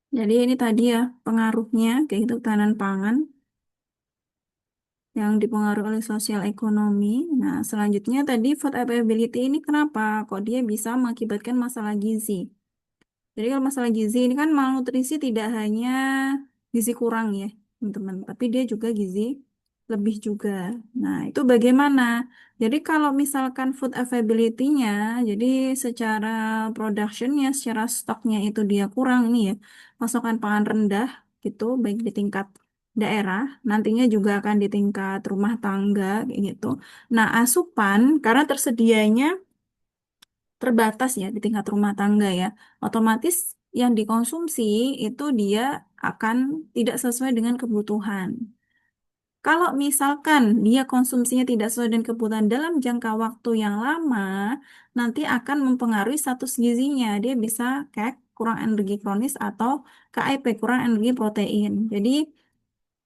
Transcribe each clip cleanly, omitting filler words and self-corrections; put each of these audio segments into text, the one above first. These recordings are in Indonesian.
Jadi ini tadi ya pengaruhnya kayak gitu ketahanan pangan yang dipengaruhi oleh sosial ekonomi. Nah, selanjutnya tadi food availability ini kenapa? Kok dia bisa mengakibatkan masalah gizi? Jadi kalau masalah gizi ini kan malnutrisi tidak hanya gizi kurang ya, teman-teman, tapi dia juga gizi lebih juga. Nah, itu bagaimana? Jadi kalau misalkan food availability-nya, jadi secara productionnya, secara stoknya itu dia kurang nih ya, pasokan pangan rendah gitu, baik di tingkat daerah, nantinya juga akan di tingkat rumah tangga kayak gitu. Nah, asupan karena tersedianya terbatas ya di tingkat rumah tangga ya, otomatis yang dikonsumsi itu dia akan tidak sesuai dengan kebutuhan. Kalau misalkan dia konsumsinya tidak sesuai dengan kebutuhan dalam jangka waktu yang lama, nanti akan mempengaruhi status gizinya. Dia bisa kayak kurang energi kronis atau KIP, kurang energi protein. Jadi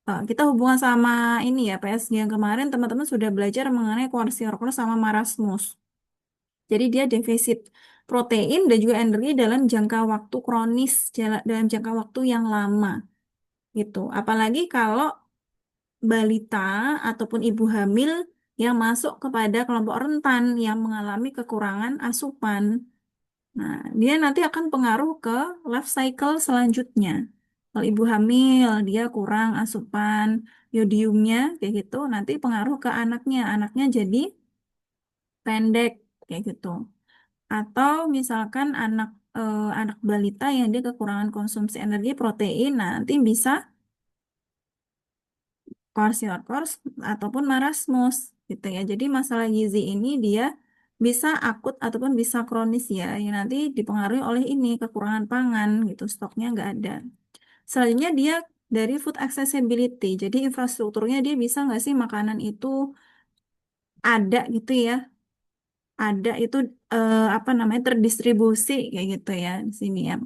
kita hubungan sama ini ya, PSG yang kemarin teman-teman sudah belajar mengenai kwashiorkor sama marasmus. Jadi dia defisit protein dan juga energi dalam jangka waktu kronis, dalam jangka waktu yang lama gitu. Apalagi kalau balita ataupun ibu hamil yang masuk kepada kelompok rentan yang mengalami kekurangan asupan. Nah, dia nanti akan pengaruh ke life cycle selanjutnya. Kalau ibu hamil, dia kurang asupan yodiumnya, kayak gitu, nanti pengaruh ke anaknya. Anaknya jadi pendek, kayak gitu. Atau misalkan anak balita yang dia kekurangan konsumsi energi protein, nah, nanti bisa kwashiorkor ataupun marasmus gitu ya. Jadi masalah gizi ini dia bisa akut ataupun bisa kronis ya, yang nanti dipengaruhi oleh ini kekurangan pangan gitu, stoknya nggak ada. Selanjutnya dia dari food accessibility, jadi infrastrukturnya dia bisa nggak sih makanan itu ada gitu ya, ada itu apa namanya terdistribusi kayak gitu ya di sini ya.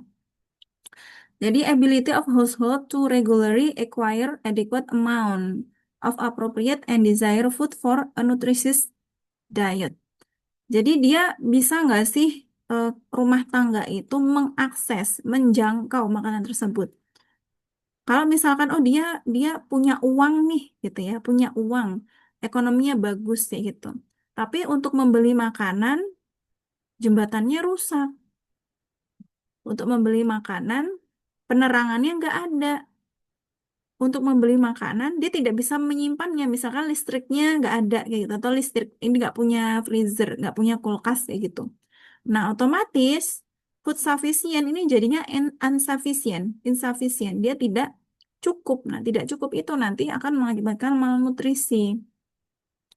Jadi ability of household to regularly acquire adequate amount of appropriate and desired food for a nutritious diet. Jadi dia bisa nggak sih rumah tangga itu mengakses, menjangkau makanan tersebut. Kalau misalkan oh dia dia punya uang nih gitu ya, punya uang, ekonominya bagus ya gitu. Tapi untuk membeli makanan jembatannya rusak. Untuk membeli makanan penerangannya nggak ada. Untuk membeli makanan dia tidak bisa menyimpannya, misalkan listriknya nggak ada kayak gitu, atau listrik ini nggak punya freezer, nggak punya kulkas kayak gitu. Nah, otomatis food sufficient ini jadinya insufficient, dia tidak cukup. Nah, tidak cukup itu nanti akan mengakibatkan malnutrisi.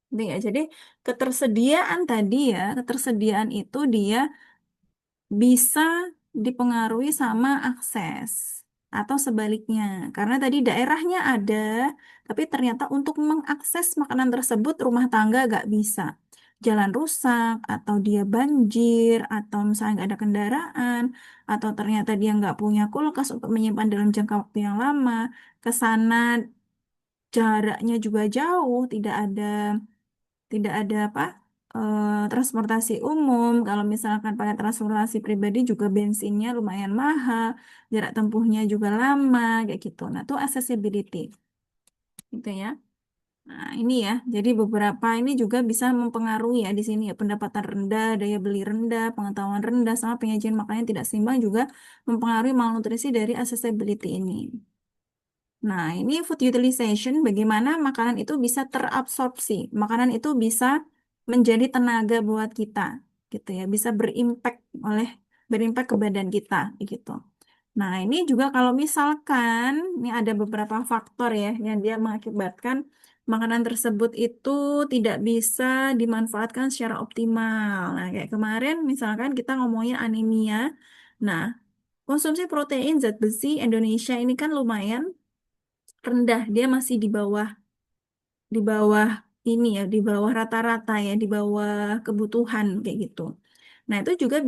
Gitu ya. Jadi ketersediaan tadi ya, ketersediaan itu dia bisa dipengaruhi sama akses atau sebaliknya. Karena tadi daerahnya ada, tapi ternyata untuk mengakses makanan tersebut rumah tangga gak bisa. Jalan rusak, atau dia banjir, atau misalnya nggak ada kendaraan, atau ternyata dia nggak punya kulkas untuk menyimpan dalam jangka waktu yang lama. Ke sana jaraknya juga jauh, tidak ada apa transportasi umum. Kalau misalkan pakai transportasi pribadi juga bensinnya lumayan mahal, jarak tempuhnya juga lama kayak gitu. Nah, itu accessibility gitu ya. Nah, ini ya. Jadi beberapa ini juga bisa mempengaruhi ya di sini ya, pendapatan rendah, daya beli rendah, pengetahuan rendah sama penyajian makanan yang tidak seimbang juga mempengaruhi malnutrisi dari accessibility ini. Nah, ini food utilization, bagaimana makanan itu bisa terabsorpsi. Makanan itu bisa menjadi tenaga buat kita, gitu ya. Bisa berimpact ke badan kita, gitu. Nah, ini juga kalau misalkan, ini ada beberapa faktor ya, yang dia mengakibatkan makanan tersebut itu tidak bisa dimanfaatkan secara optimal. Nah, kayak kemarin misalkan kita ngomongin anemia. Nah, konsumsi protein zat besi Indonesia ini kan lumayan rendah, dia masih di bawah ini ya, di bawah rata-rata ya, di bawah kebutuhan kayak gitu. Nah, itu juga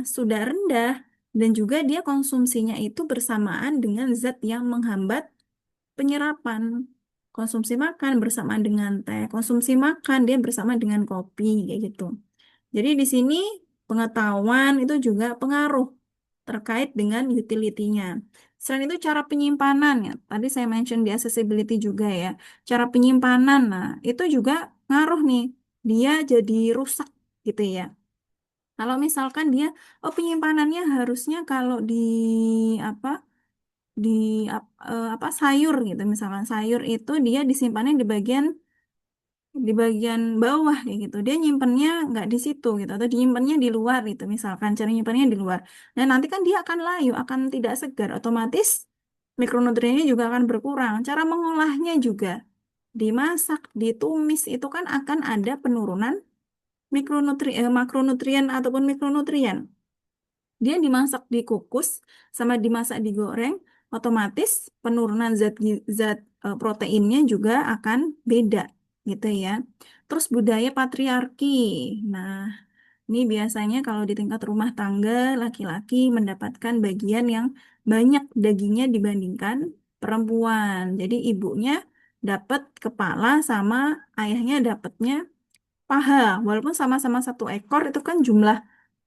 sudah rendah dan juga dia konsumsinya itu bersamaan dengan zat yang menghambat penyerapan. Konsumsi makan bersamaan dengan teh, konsumsi makan dia bersama dengan kopi kayak gitu. Jadi di sini pengetahuan itu juga pengaruh. terkait dengan utility-nya. Selain itu cara penyimpanan ya, tadi saya mention di accessibility juga ya. Cara penyimpanan, nah itu juga ngaruh nih, dia jadi rusak gitu ya. Kalau misalkan dia, oh penyimpanannya harusnya kalau di apa di apa sayur gitu, misalkan sayur itu dia disimpannya di bagian bawah kayak gitu. Dia nyimpennya nggak di situ gitu atau dinyimpennya di luar gitu. Misalkan cara nyimpennya di luar. Nah, nanti kan dia akan layu, akan tidak segar. Otomatis mikronutriennya juga akan berkurang. Cara mengolahnya juga dimasak, ditumis itu kan akan ada penurunan makronutrien ataupun mikronutrien. Dia dimasak dikukus sama dimasak digoreng, otomatis penurunan zat proteinnya juga akan beda gitu ya. Terus budaya patriarki. Nah, ini biasanya kalau di tingkat rumah tangga laki-laki mendapatkan bagian yang banyak dagingnya dibandingkan perempuan. Jadi ibunya dapat kepala sama ayahnya dapatnya paha. Walaupun sama-sama satu ekor itu kan jumlah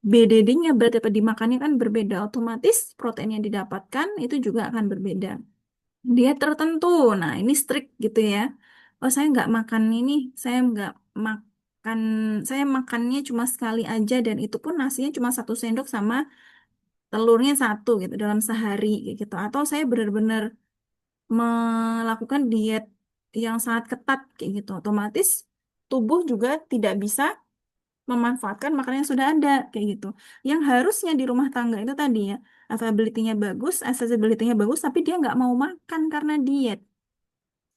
BDD-nya berarti apa dimakannya kan berbeda, otomatis protein yang didapatkan itu juga akan berbeda. Dia tertentu, nah ini strict gitu ya. Oh saya nggak makan ini, saya nggak makan, saya makannya cuma sekali aja dan itu pun nasinya cuma 1 sendok sama telurnya satu gitu dalam sehari kayak gitu. Atau saya benar-benar melakukan diet yang sangat ketat kayak gitu. Otomatis tubuh juga tidak bisa memanfaatkan makanan yang sudah ada kayak gitu. Yang harusnya di rumah tangga itu tadi ya, availability-nya bagus, accessibility-nya bagus, tapi dia nggak mau makan karena diet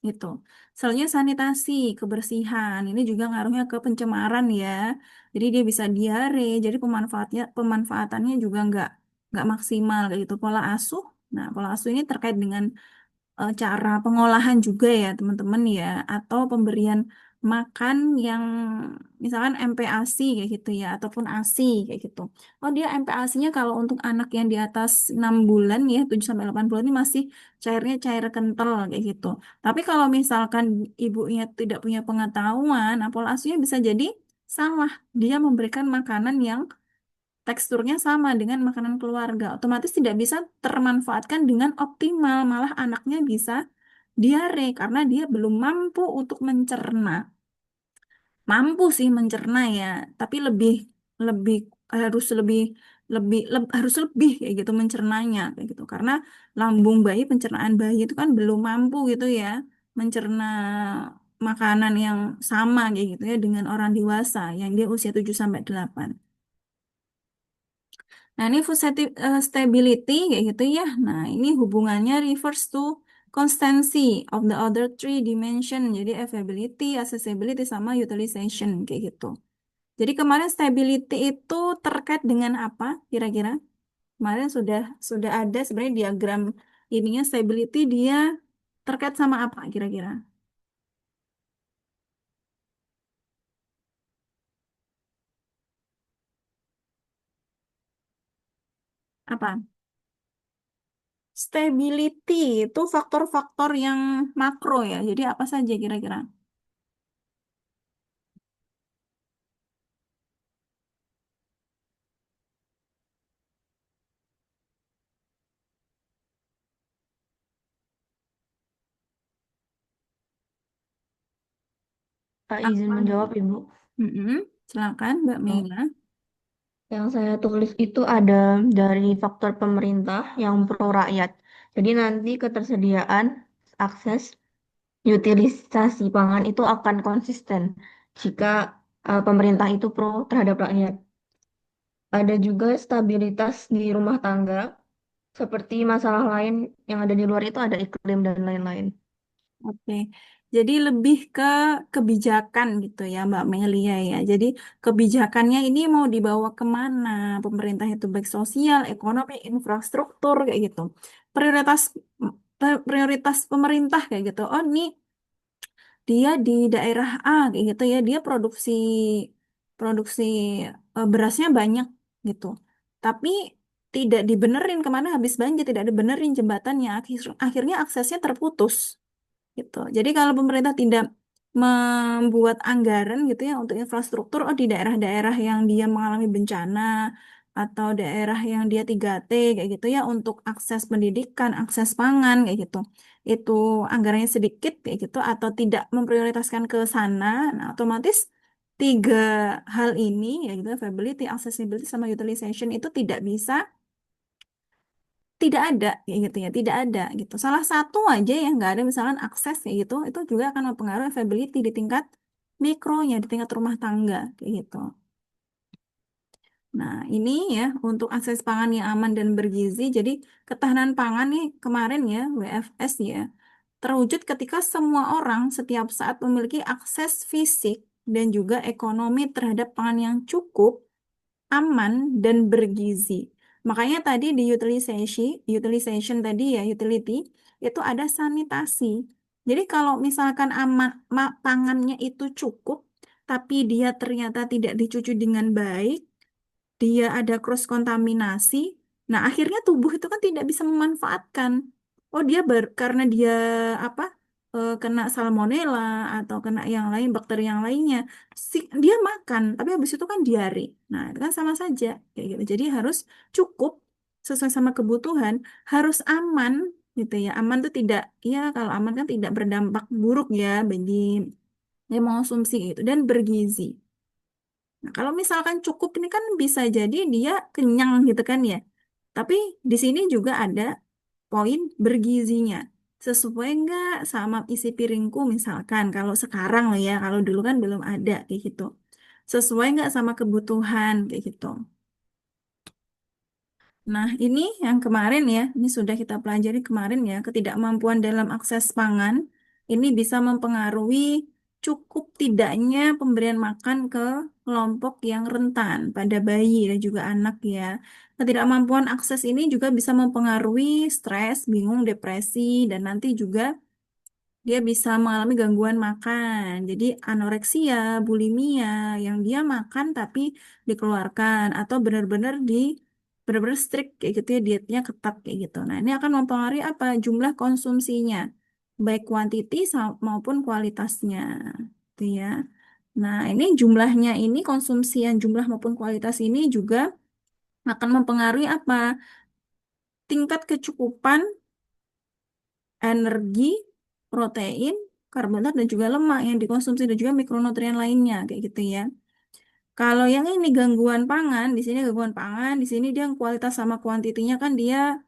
gitu. Selanjutnya sanitasi, kebersihan, ini juga ngaruhnya ke pencemaran ya. Jadi dia bisa diare, jadi pemanfaatannya juga nggak maksimal kayak gitu. Pola asuh, nah pola asuh ini terkait dengan cara pengolahan juga ya teman-teman ya atau pemberian makan yang misalkan MPASI kayak gitu ya ataupun ASI kayak gitu. Oh dia MPASI-nya kalau untuk anak yang di atas 6 bulan ya 7 sampai 8 bulan ini masih cairnya cair kental kayak gitu. Tapi kalau misalkan ibunya tidak punya pengetahuan, nah, pola asuhnya bisa jadi salah. Dia memberikan makanan yang teksturnya sama dengan makanan keluarga, otomatis tidak bisa termanfaatkan dengan optimal, malah anaknya bisa diare karena dia belum mampu untuk mencerna. Mampu sih mencerna ya, tapi lebih lebih harus lebih harus lebih kayak gitu mencernanya kayak gitu karena lambung bayi pencernaan bayi itu kan belum mampu gitu ya mencerna makanan yang sama kayak gitu ya dengan orang dewasa yang dia usia 7 sampai 8. Nah, ini stability kayak gitu ya. Nah, ini hubungannya refers to constancy of the other three dimension. Jadi availability, accessibility, sama utilization kayak gitu. Jadi kemarin stability itu terkait dengan apa kira-kira? Kemarin sudah ada sebenarnya diagram ininya stability dia terkait sama apa kira-kira? Apa? Stability itu faktor-faktor yang makro ya. Jadi apa saja kira-kira? Izin Apa? menjawab, Ibu. Mm-mm. Silakan Mbak Yang Mela. yang saya tulis itu ada dari faktor pemerintah yang pro rakyat. Jadi nanti ketersediaan, akses, utilisasi pangan itu akan konsisten jika pemerintah itu pro terhadap rakyat. Ada juga stabilitas di rumah tangga, seperti masalah lain yang ada di luar itu ada iklim dan lain-lain. Oke. Jadi lebih ke kebijakan gitu ya Mbak Melia ya. Jadi kebijakannya ini mau dibawa kemana? Pemerintah itu baik sosial, ekonomi, infrastruktur kayak gitu. Prioritas prioritas pemerintah kayak gitu. Oh ini dia di daerah A kayak gitu ya. Dia produksi produksi berasnya banyak gitu. Tapi tidak dibenerin kemana habis banjir, tidak dibenerin jembatannya. Akhirnya aksesnya terputus gitu. Jadi kalau pemerintah tidak membuat anggaran gitu ya untuk infrastruktur, oh di daerah-daerah yang dia mengalami bencana atau daerah yang dia 3T kayak gitu ya untuk akses pendidikan, akses pangan kayak gitu. Itu anggarannya sedikit kayak gitu atau tidak memprioritaskan ke sana, nah otomatis tiga hal ini ya gitu, availability, accessibility sama utilization itu tidak ada kayak gitu ya, tidak ada gitu. Salah satu aja yang nggak ada misalkan akses kayak gitu, itu juga akan mempengaruhi availability di tingkat mikronya, di tingkat rumah tangga kayak gitu. Nah, ini ya untuk akses pangan yang aman dan bergizi. Jadi ketahanan pangan nih kemarin ya, WFS ya, terwujud ketika semua orang setiap saat memiliki akses fisik dan juga ekonomi terhadap pangan yang cukup, aman, dan bergizi. Makanya tadi di utilization tadi ya, utility, itu ada sanitasi. Jadi kalau misalkan aman, pangannya itu cukup, tapi dia ternyata tidak dicuci dengan baik, dia ada cross kontaminasi. Nah, akhirnya tubuh itu kan tidak bisa memanfaatkan. Oh, karena dia apa? Kena salmonella atau kena yang lain bakteri yang lainnya, dia makan, tapi habis itu kan diare. Nah, itu kan sama saja kayak gitu. Jadi harus cukup sesuai sama kebutuhan, harus aman gitu ya. Aman tuh tidak, ya kalau aman kan tidak berdampak buruk ya bagi yang mengonsumsi itu dan bergizi. Nah, kalau misalkan cukup ini kan bisa jadi dia kenyang gitu kan ya. Tapi di sini juga ada poin bergizinya. Sesuai nggak sama isi piringku misalkan. Kalau sekarang lah ya, kalau dulu kan belum ada kayak gitu. Sesuai nggak sama kebutuhan kayak gitu. Nah, ini yang kemarin ya, ini sudah kita pelajari kemarin ya, ketidakmampuan dalam akses pangan ini bisa mempengaruhi cukup tidaknya pemberian makan ke kelompok yang rentan pada bayi dan juga anak ya. Ketidakmampuan akses ini juga bisa mempengaruhi stres, bingung, depresi, dan nanti juga dia bisa mengalami gangguan makan. Jadi anoreksia, bulimia, yang dia makan tapi dikeluarkan atau benar-benar strict kayak gitu ya, dietnya ketat kayak gitu. Nah, ini akan mempengaruhi apa? Jumlah konsumsinya, baik kuantiti maupun kualitasnya. Gitu ya. Nah, ini jumlahnya ini konsumsian jumlah maupun kualitas ini juga akan mempengaruhi apa? Tingkat kecukupan energi, protein, karbohidrat, dan juga lemak yang dikonsumsi dan juga mikronutrien lainnya kayak gitu ya. Kalau yang ini gangguan pangan, di sini gangguan pangan, di sini dia kualitas sama kuantitinya kan dia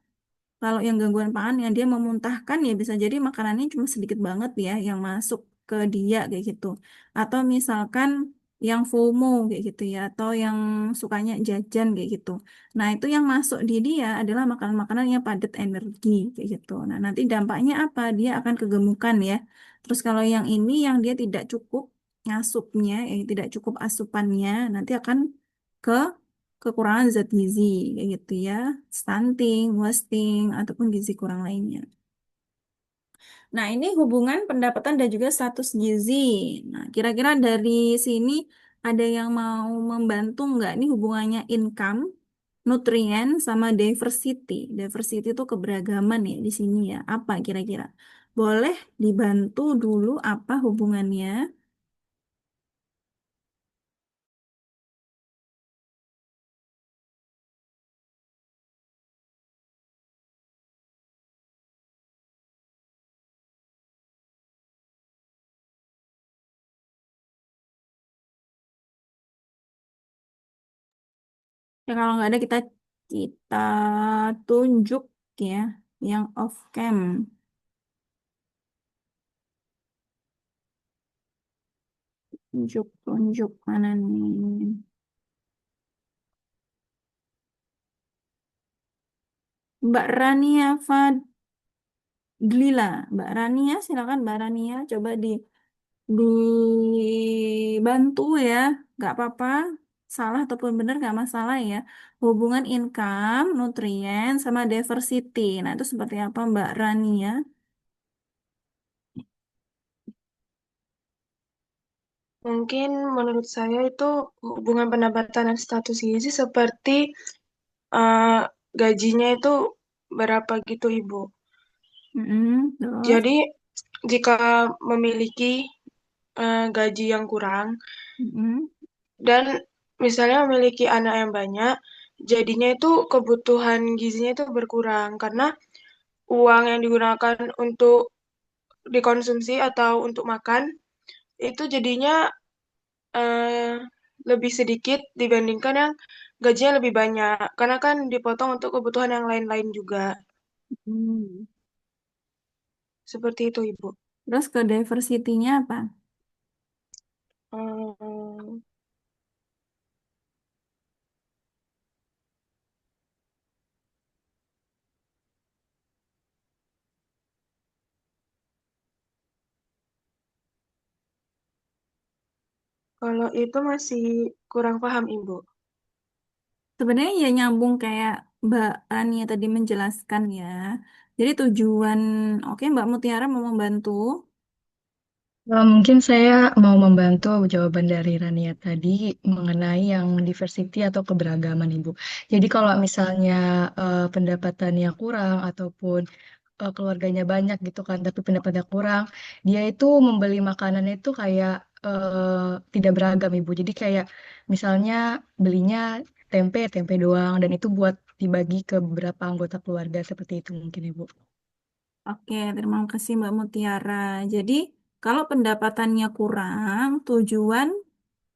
kalau yang gangguan pangan yang dia memuntahkan ya bisa jadi makanannya cuma sedikit banget ya yang masuk ke dia kayak gitu. Atau misalkan yang FOMO kayak gitu ya atau yang sukanya jajan kayak gitu. Nah, itu yang masuk di dia adalah makanan-makanan yang padat energi kayak gitu. Nah, nanti dampaknya apa? Dia akan kegemukan ya. Terus kalau yang ini yang dia tidak cukup ngasupnya, yang tidak cukup asupannya, nanti akan ke kekurangan zat gizi kayak gitu ya, stunting, wasting ataupun gizi kurang lainnya. Nah, ini hubungan pendapatan dan juga status gizi. Nah, kira-kira dari sini ada yang mau membantu nggak nih hubungannya income, nutrien sama diversity. Diversity itu keberagaman ya di sini ya. Apa kira-kira? Boleh dibantu dulu apa hubungannya? Ya kalau nggak ada kita tunjuk ya yang off cam. Tunjuk, tunjuk mana nih? Mbak Rania Fadlila. Mbak Rania, silakan Mbak Rania. Coba dibantu ya. Nggak apa-apa. Salah ataupun benar nggak masalah ya. Hubungan income, nutrien, sama diversity. Nah, itu seperti apa Mbak Rania? Mungkin menurut saya itu hubungan pendapatan dan status gizi seperti eh, gajinya itu berapa gitu, Ibu. Terus? Jadi jika memiliki gaji yang kurang Mm-mm, dan misalnya memiliki anak yang banyak, jadinya itu kebutuhan gizinya itu berkurang karena uang yang digunakan untuk dikonsumsi atau untuk makan itu jadinya eh, lebih sedikit dibandingkan yang gajinya lebih banyak karena kan dipotong untuk kebutuhan yang lain-lain juga. Hmm. Seperti itu, Ibu. Terus ke diversity-nya apa? Hmm, kalau itu masih kurang paham, Ibu. Sebenarnya ya nyambung kayak Mbak Rania tadi menjelaskan ya. Jadi tujuan, oke Mbak Mutiara mau membantu. Mungkin saya mau membantu jawaban dari Rania tadi mengenai yang diversity atau keberagaman, Ibu. Jadi kalau misalnya pendapatannya kurang ataupun keluarganya banyak gitu kan, tapi pendapatnya kurang, dia itu membeli makanan itu kayak tidak beragam, Ibu. Jadi kayak misalnya belinya tempe doang, dan itu buat dibagi ke beberapa anggota keluarga seperti itu mungkin, Ibu. Oke, terima kasih Mbak Mutiara. Jadi kalau pendapatannya kurang, tujuan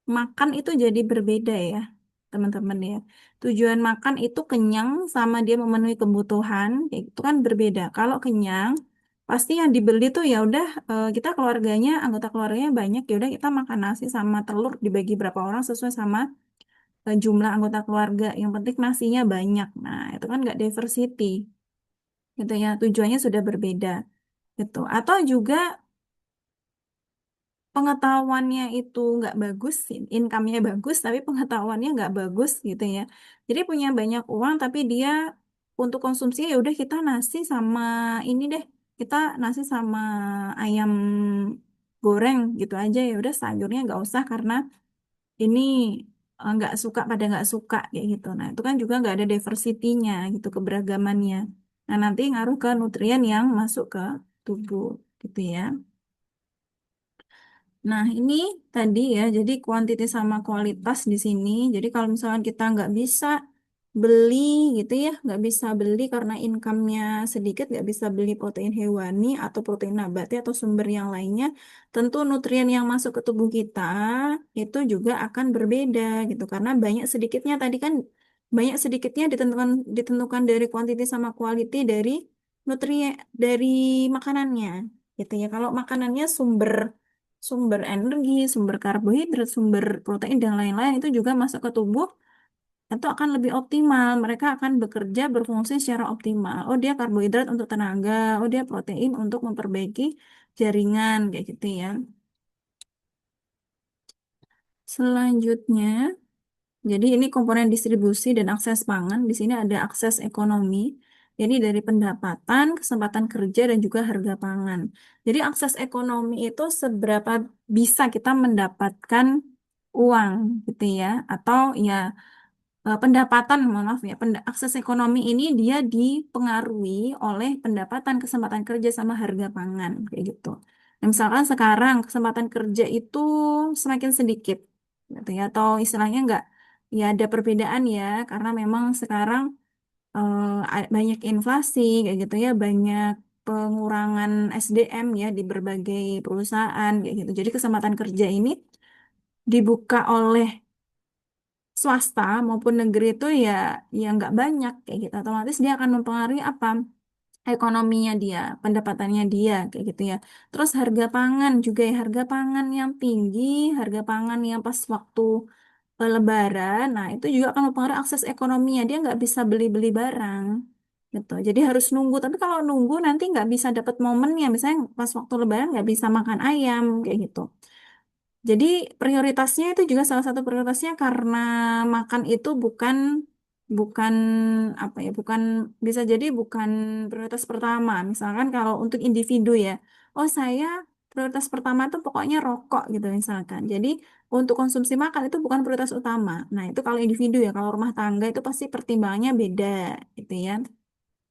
makan itu jadi berbeda ya, teman-teman ya. Tujuan makan itu kenyang sama dia memenuhi kebutuhan, ya itu kan berbeda. Kalau kenyang, pasti yang dibeli tuh ya udah kita keluarganya, anggota keluarganya banyak, ya udah kita makan nasi sama telur dibagi berapa orang sesuai sama jumlah anggota keluarga. Yang penting nasinya banyak. Nah, itu kan nggak diversity, gitu ya. Tujuannya sudah berbeda, gitu. Atau juga pengetahuannya itu nggak bagus, income-nya bagus, tapi pengetahuannya nggak bagus gitu ya. Jadi punya banyak uang, tapi dia untuk konsumsi ya udah kita nasi sama ini deh, kita nasi sama ayam goreng gitu aja ya udah sayurnya nggak usah karena ini nggak suka pada nggak suka kayak gitu. Nah itu kan juga nggak ada diversity-nya gitu keberagamannya. Nah nanti ngaruh ke nutrien yang masuk ke tubuh gitu ya. Nah, ini tadi ya, jadi kuantiti sama kualitas di sini. Jadi kalau misalkan kita nggak bisa beli gitu ya, nggak bisa beli karena income-nya sedikit, nggak bisa beli protein hewani atau protein nabati atau sumber yang lainnya, tentu nutrien yang masuk ke tubuh kita itu juga akan berbeda gitu. Karena banyak sedikitnya tadi kan, banyak sedikitnya ditentukan ditentukan dari kuantiti sama quality dari nutrien dari makanannya gitu ya. Kalau makanannya sumber sumber energi, sumber karbohidrat, sumber protein dan lain-lain itu juga masuk ke tubuh itu akan lebih optimal. Mereka akan bekerja berfungsi secara optimal. Oh, dia karbohidrat untuk tenaga, oh dia protein untuk memperbaiki jaringan kayak gitu ya. Selanjutnya, jadi ini komponen distribusi dan akses pangan. Di sini ada akses ekonomi. Jadi dari pendapatan, kesempatan kerja, dan juga harga pangan. Jadi akses ekonomi itu seberapa bisa kita mendapatkan uang gitu ya. Atau ya pendapatan, mohon maaf ya, akses ekonomi ini dia dipengaruhi oleh pendapatan, kesempatan kerja, sama harga pangan kayak gitu. Nah, misalkan sekarang kesempatan kerja itu semakin sedikit, gitu ya, atau istilahnya enggak, ya ada perbedaan ya, karena memang sekarang banyak inflasi kayak gitu ya, banyak pengurangan SDM ya di berbagai perusahaan kayak gitu. Jadi kesempatan kerja ini dibuka oleh swasta maupun negeri itu ya nggak banyak kayak gitu, otomatis dia akan mempengaruhi apa ekonominya dia, pendapatannya dia kayak gitu ya. Terus harga pangan juga ya, harga pangan yang tinggi, harga pangan yang pas waktu Lebaran, nah itu juga akan mempengaruhi akses ekonominya, dia nggak bisa beli-beli barang gitu, jadi harus nunggu. Tapi kalau nunggu nanti nggak bisa dapat momennya, misalnya pas waktu Lebaran nggak bisa makan ayam kayak gitu. Jadi prioritasnya itu juga salah satu prioritasnya karena makan itu bukan bukan apa ya, bukan, bisa jadi bukan prioritas pertama. Misalkan kalau untuk individu ya, oh saya prioritas pertama itu pokoknya rokok gitu misalkan. Jadi untuk konsumsi makan itu bukan prioritas utama. Nah, itu kalau individu ya, kalau rumah tangga itu pasti pertimbangannya beda gitu ya.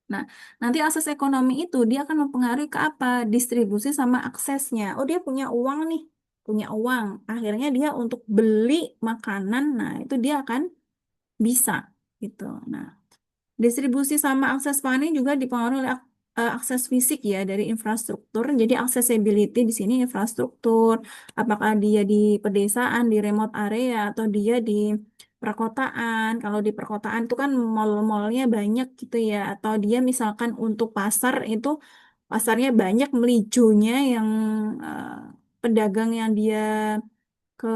Nah, nanti akses ekonomi itu dia akan mempengaruhi ke apa? Distribusi sama aksesnya. Oh, dia punya uang nih, punya uang. Akhirnya dia untuk beli makanan, nah itu dia akan bisa gitu. Nah, distribusi sama akses pangan ini juga dipengaruhi oleh akses fisik ya dari infrastruktur. Jadi accessibility di sini infrastruktur, apakah dia di pedesaan, di remote area, atau dia di perkotaan. Kalau di perkotaan itu kan mall-mallnya banyak gitu ya, atau dia misalkan untuk pasar itu pasarnya banyak melijonya yang eh, pedagang yang dia ke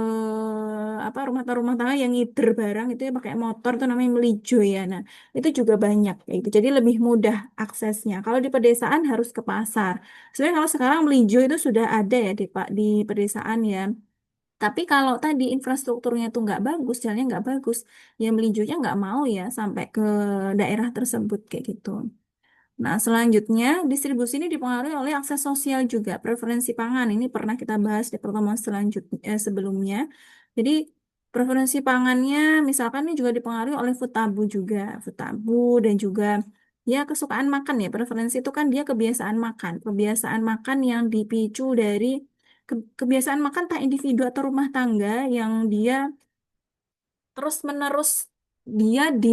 apa rumah tangga yang ngider barang itu ya pakai motor itu namanya melijo ya. Nah, itu juga banyak kayak gitu. Jadi lebih mudah aksesnya. Kalau di pedesaan harus ke pasar. Sebenarnya kalau sekarang melijo itu sudah ada ya di Pak di pedesaan ya. Tapi kalau tadi infrastrukturnya tuh nggak bagus, jalannya nggak bagus, ya melijonya nggak mau ya sampai ke daerah tersebut kayak gitu. Nah, selanjutnya, distribusi ini dipengaruhi oleh akses sosial juga, preferensi pangan. Ini pernah kita bahas di pertemuan selanjutnya, sebelumnya. Jadi, preferensi pangannya, misalkan ini juga dipengaruhi oleh food tabu juga. Food tabu dan juga ya kesukaan makan ya. Preferensi itu kan dia kebiasaan makan. Kebiasaan makan yang dipicu dari kebiasaan makan tak individu atau rumah tangga yang dia terus menerus dia di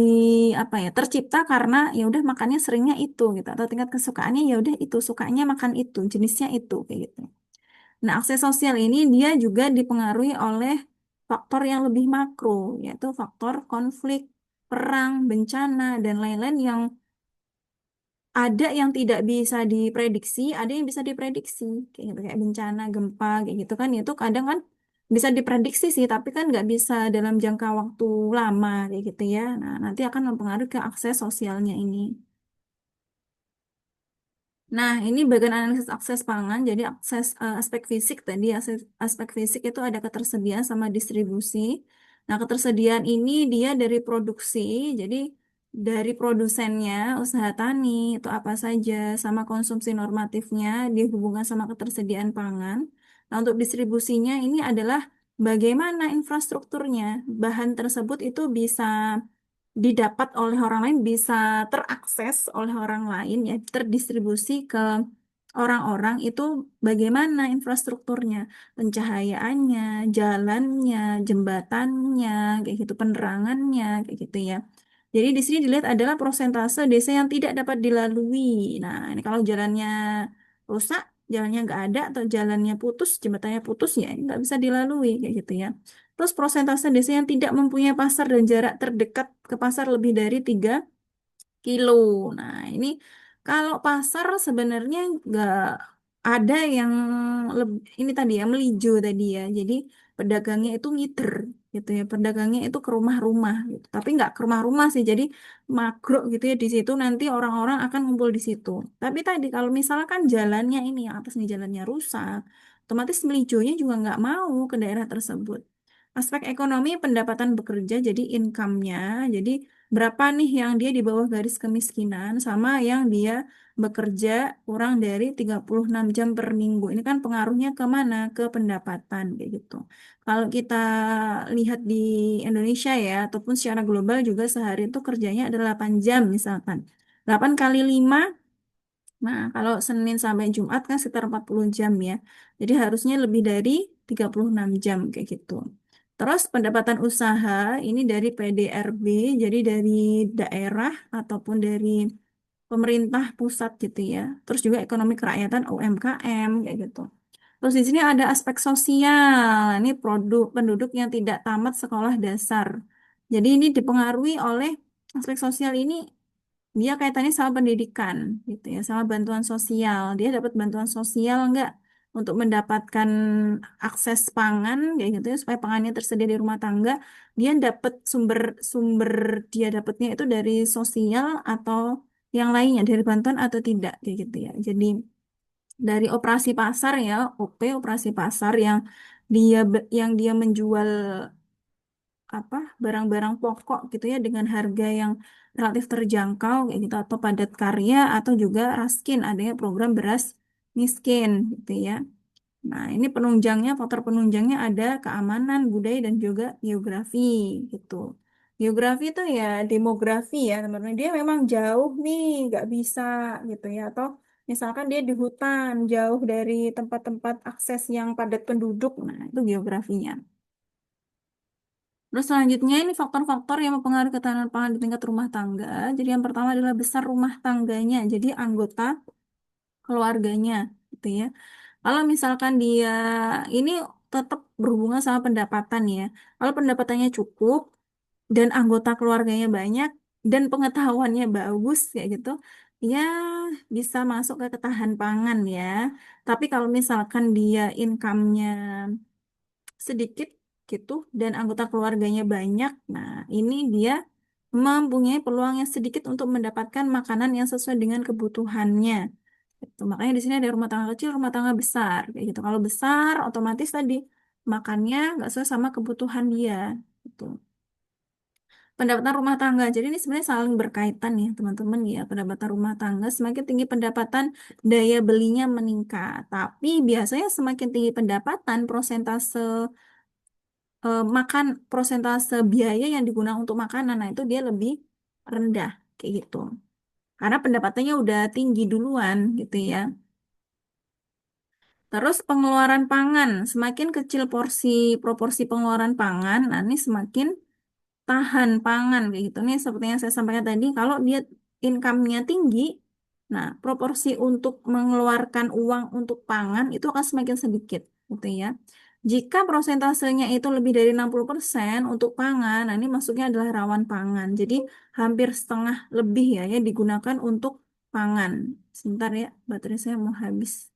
apa ya tercipta karena ya udah makannya seringnya itu gitu atau tingkat kesukaannya ya udah itu sukanya makan itu jenisnya itu kayak gitu. Nah, akses sosial ini dia juga dipengaruhi oleh faktor yang lebih makro yaitu faktor konflik, perang, bencana dan lain-lain yang ada yang tidak bisa diprediksi, ada yang bisa diprediksi, kayak gitu, kayak bencana, gempa, kayak gitu kan, itu kadang kan bisa diprediksi sih, tapi kan nggak bisa dalam jangka waktu lama, kayak gitu ya. Nah, nanti akan mempengaruhi ke akses sosialnya ini. Nah, ini bagian analisis akses pangan. Jadi aspek fisik tadi, aspek fisik itu ada ketersediaan sama distribusi. Nah, ketersediaan ini dia dari produksi, jadi dari produsennya, usaha tani, itu apa saja, sama konsumsi normatifnya dihubungkan sama ketersediaan pangan. Nah, untuk distribusinya ini adalah bagaimana infrastrukturnya. Bahan tersebut itu bisa didapat oleh orang lain, bisa terakses oleh orang lain, ya, terdistribusi ke orang-orang itu bagaimana infrastrukturnya, pencahayaannya, jalannya, jembatannya, kayak gitu, penerangannya, kayak gitu ya. Jadi di sini dilihat adalah persentase desa yang tidak dapat dilalui. Nah, ini kalau jalannya rusak, jalannya nggak ada, atau jalannya putus, jembatannya putus, ya ini nggak bisa dilalui, kayak gitu ya. Terus persentase desa yang tidak mempunyai pasar dan jarak terdekat ke pasar lebih dari 3 kilo. Nah, ini kalau pasar sebenarnya nggak ada yang ini tadi ya, melijo tadi ya. Jadi pedagangnya itu ngiter gitu ya. Pedagangnya itu ke rumah-rumah gitu. Tapi nggak ke rumah-rumah sih. Jadi makro gitu ya di situ nanti orang-orang akan ngumpul di situ. Tapi tadi kalau misalkan jalannya ini yang atas nih jalannya rusak, otomatis melijonya juga nggak mau ke daerah tersebut. Aspek ekonomi pendapatan bekerja jadi income-nya. Jadi berapa nih yang dia di bawah garis kemiskinan sama yang dia bekerja kurang dari 36 jam per minggu. Ini kan pengaruhnya ke mana? Ke pendapatan kayak gitu. Kalau kita lihat di Indonesia ya ataupun secara global juga sehari itu kerjanya ada 8 jam misalkan. 8 kali 5. Nah, kalau Senin sampai Jumat kan sekitar 40 jam ya. Jadi harusnya lebih dari 36 jam kayak gitu. Terus pendapatan usaha ini dari PDRB, jadi dari daerah ataupun dari pemerintah pusat gitu ya. Terus juga ekonomi kerakyatan UMKM kayak gitu. Terus di sini ada aspek sosial. Ini produk penduduk yang tidak tamat sekolah dasar. Jadi ini dipengaruhi oleh aspek sosial ini dia kaitannya sama pendidikan gitu ya, sama bantuan sosial. Dia dapat bantuan sosial enggak untuk mendapatkan akses pangan kayak gitu ya, supaya pangannya tersedia di rumah tangga. Dia dapat sumber dia dapatnya itu dari sosial atau yang lainnya dari bantuan atau tidak kayak gitu ya. Jadi dari operasi pasar ya, operasi pasar yang yang dia menjual apa barang-barang pokok gitu ya dengan harga yang relatif terjangkau kayak gitu atau padat karya atau juga raskin adanya program beras miskin gitu ya. Nah, ini penunjangnya faktor penunjangnya ada keamanan, budaya dan juga geografi gitu. Geografi itu ya demografi ya teman-teman. Dia memang jauh nih, nggak bisa gitu ya. Atau misalkan dia di hutan, jauh dari tempat-tempat akses yang padat penduduk. Nah, itu geografinya. Terus selanjutnya ini faktor-faktor yang mempengaruhi ketahanan pangan di tingkat rumah tangga. Jadi yang pertama adalah besar rumah tangganya, jadi anggota keluarganya, gitu ya. Kalau misalkan dia ini tetap berhubungan sama pendapatan ya. Kalau pendapatannya cukup dan anggota keluarganya banyak dan pengetahuannya bagus kayak gitu, ya bisa masuk ke ketahanan pangan ya. Tapi kalau misalkan dia income-nya sedikit gitu dan anggota keluarganya banyak, nah ini dia mempunyai peluang yang sedikit untuk mendapatkan makanan yang sesuai dengan kebutuhannya. Gitu. Makanya di sini ada rumah tangga kecil, rumah tangga besar, kayak gitu. Kalau besar, otomatis tadi makannya nggak sesuai sama kebutuhan dia. Gitu. Pendapatan rumah tangga. Jadi ini sebenarnya saling berkaitan ya, teman-teman ya. Pendapatan rumah tangga semakin tinggi pendapatan, daya belinya meningkat. Tapi biasanya semakin tinggi pendapatan, prosentase biaya yang digunakan untuk makanan, nah itu dia lebih rendah kayak gitu. Karena pendapatannya udah tinggi duluan gitu ya. Terus pengeluaran pangan, semakin kecil proporsi pengeluaran pangan, nah ini semakin tahan pangan kayak gitu. Nih seperti yang saya sampaikan tadi, kalau dia income-nya tinggi, nah proporsi untuk mengeluarkan uang untuk pangan itu akan semakin sedikit gitu ya. Jika prosentasenya itu lebih dari 60% untuk pangan, nah ini masuknya adalah rawan pangan. Jadi hampir setengah lebih ya digunakan untuk pangan. Sebentar ya, baterai saya mau habis.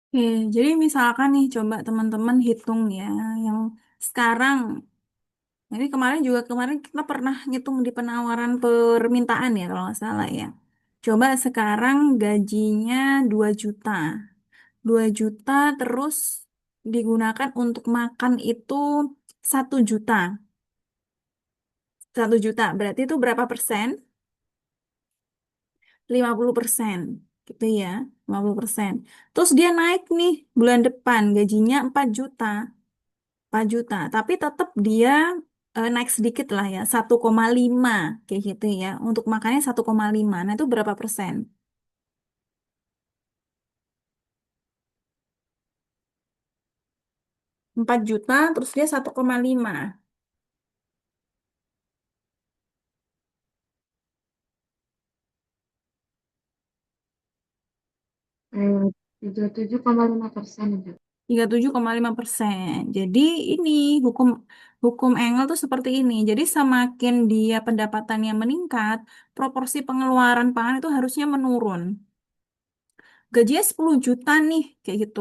Oke, jadi misalkan nih coba teman-teman hitung ya, yang sekarang, jadi kemarin kita pernah ngitung di penawaran permintaan ya kalau nggak salah ya. Coba sekarang gajinya 2 juta. 2 juta terus digunakan untuk makan itu 1 juta. 1 juta, berarti itu berapa persen? 50%. Gitu ya, 50%. Terus dia naik nih bulan depan gajinya 4 juta. 4 juta, tapi tetap dia naik sedikit lah ya, 1,5 kayak gitu ya. Untuk makannya 1,5. Nah, itu berapa persen? 4 juta terus dia 1,5. Eh, 37,5%. 37,5%. Jadi ini hukum hukum Engel tuh seperti ini. Jadi semakin dia pendapatannya meningkat, proporsi pengeluaran pangan itu harusnya menurun. Gajinya 10 juta nih, kayak gitu.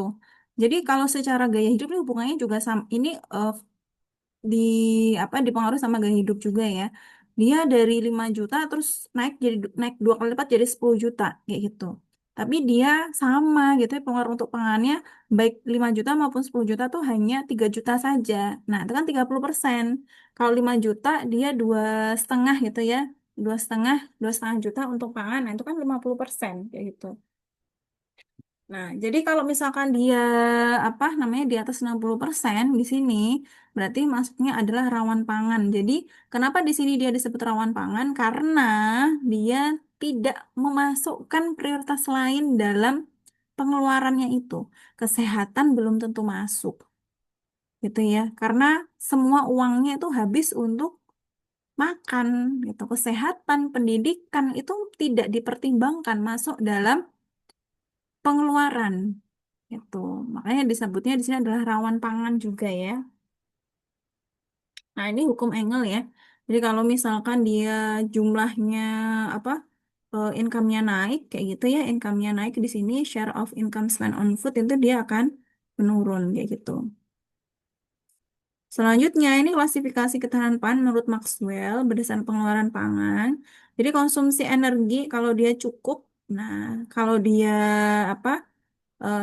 Jadi kalau secara gaya hidup ini hubungannya juga sama ini di dipengaruhi sama gaya hidup juga ya. Dia dari 5 juta terus naik 2 kali lipat jadi 10 juta kayak gitu. Tapi dia sama gitu ya pengaruh untuk pangannya baik 5 juta maupun 10 juta tuh hanya 3 juta saja. Nah, itu kan 30%. Kalau 5 juta dia 2,5 gitu ya, 2,5 juta untuk pangan, nah itu kan 50% kayak gitu. Nah, jadi kalau misalkan dia apa namanya di atas 60% di sini, berarti masuknya adalah rawan pangan. Jadi, kenapa di sini dia disebut rawan pangan? Karena dia tidak memasukkan prioritas lain dalam pengeluarannya itu. Kesehatan belum tentu masuk, gitu ya. Karena semua uangnya itu habis untuk makan, gitu. Kesehatan, pendidikan itu tidak dipertimbangkan masuk dalam pengeluaran. Itu. Makanya disebutnya di sini adalah rawan pangan juga ya. Nah, ini hukum Engel ya. Jadi kalau misalkan dia jumlahnya apa income-nya naik kayak gitu ya, income-nya naik di sini share of income spent on food itu dia akan menurun kayak gitu. Selanjutnya ini klasifikasi ketahanan pangan menurut Maxwell berdasarkan pengeluaran pangan. Jadi konsumsi energi kalau dia cukup, nah kalau dia apa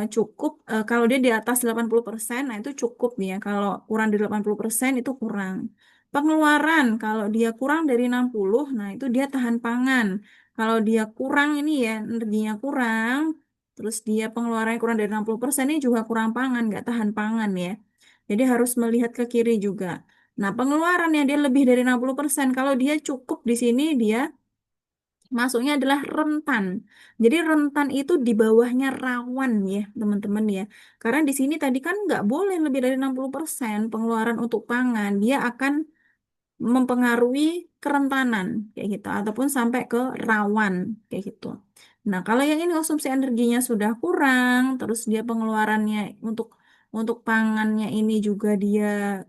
cukup kalau dia di atas 80%, nah itu cukup ya. Kalau kurang dari 80% itu kurang. Pengeluaran kalau dia kurang dari 60, nah itu dia tahan pangan. Kalau dia kurang ini ya energinya kurang, terus dia pengeluarannya kurang dari 60% ini juga kurang pangan, nggak tahan pangan ya. Jadi harus melihat ke kiri juga. Nah, pengeluaran yang dia lebih dari 60%, kalau dia cukup di sini dia masuknya adalah rentan. Jadi rentan itu di bawahnya rawan ya, teman-teman ya. Karena di sini tadi kan nggak boleh lebih dari 60% pengeluaran untuk pangan. Dia akan mempengaruhi kerentanan kayak gitu ataupun sampai ke rawan kayak gitu. Nah, kalau yang ini konsumsi energinya sudah kurang, terus dia pengeluarannya untuk pangannya ini juga dia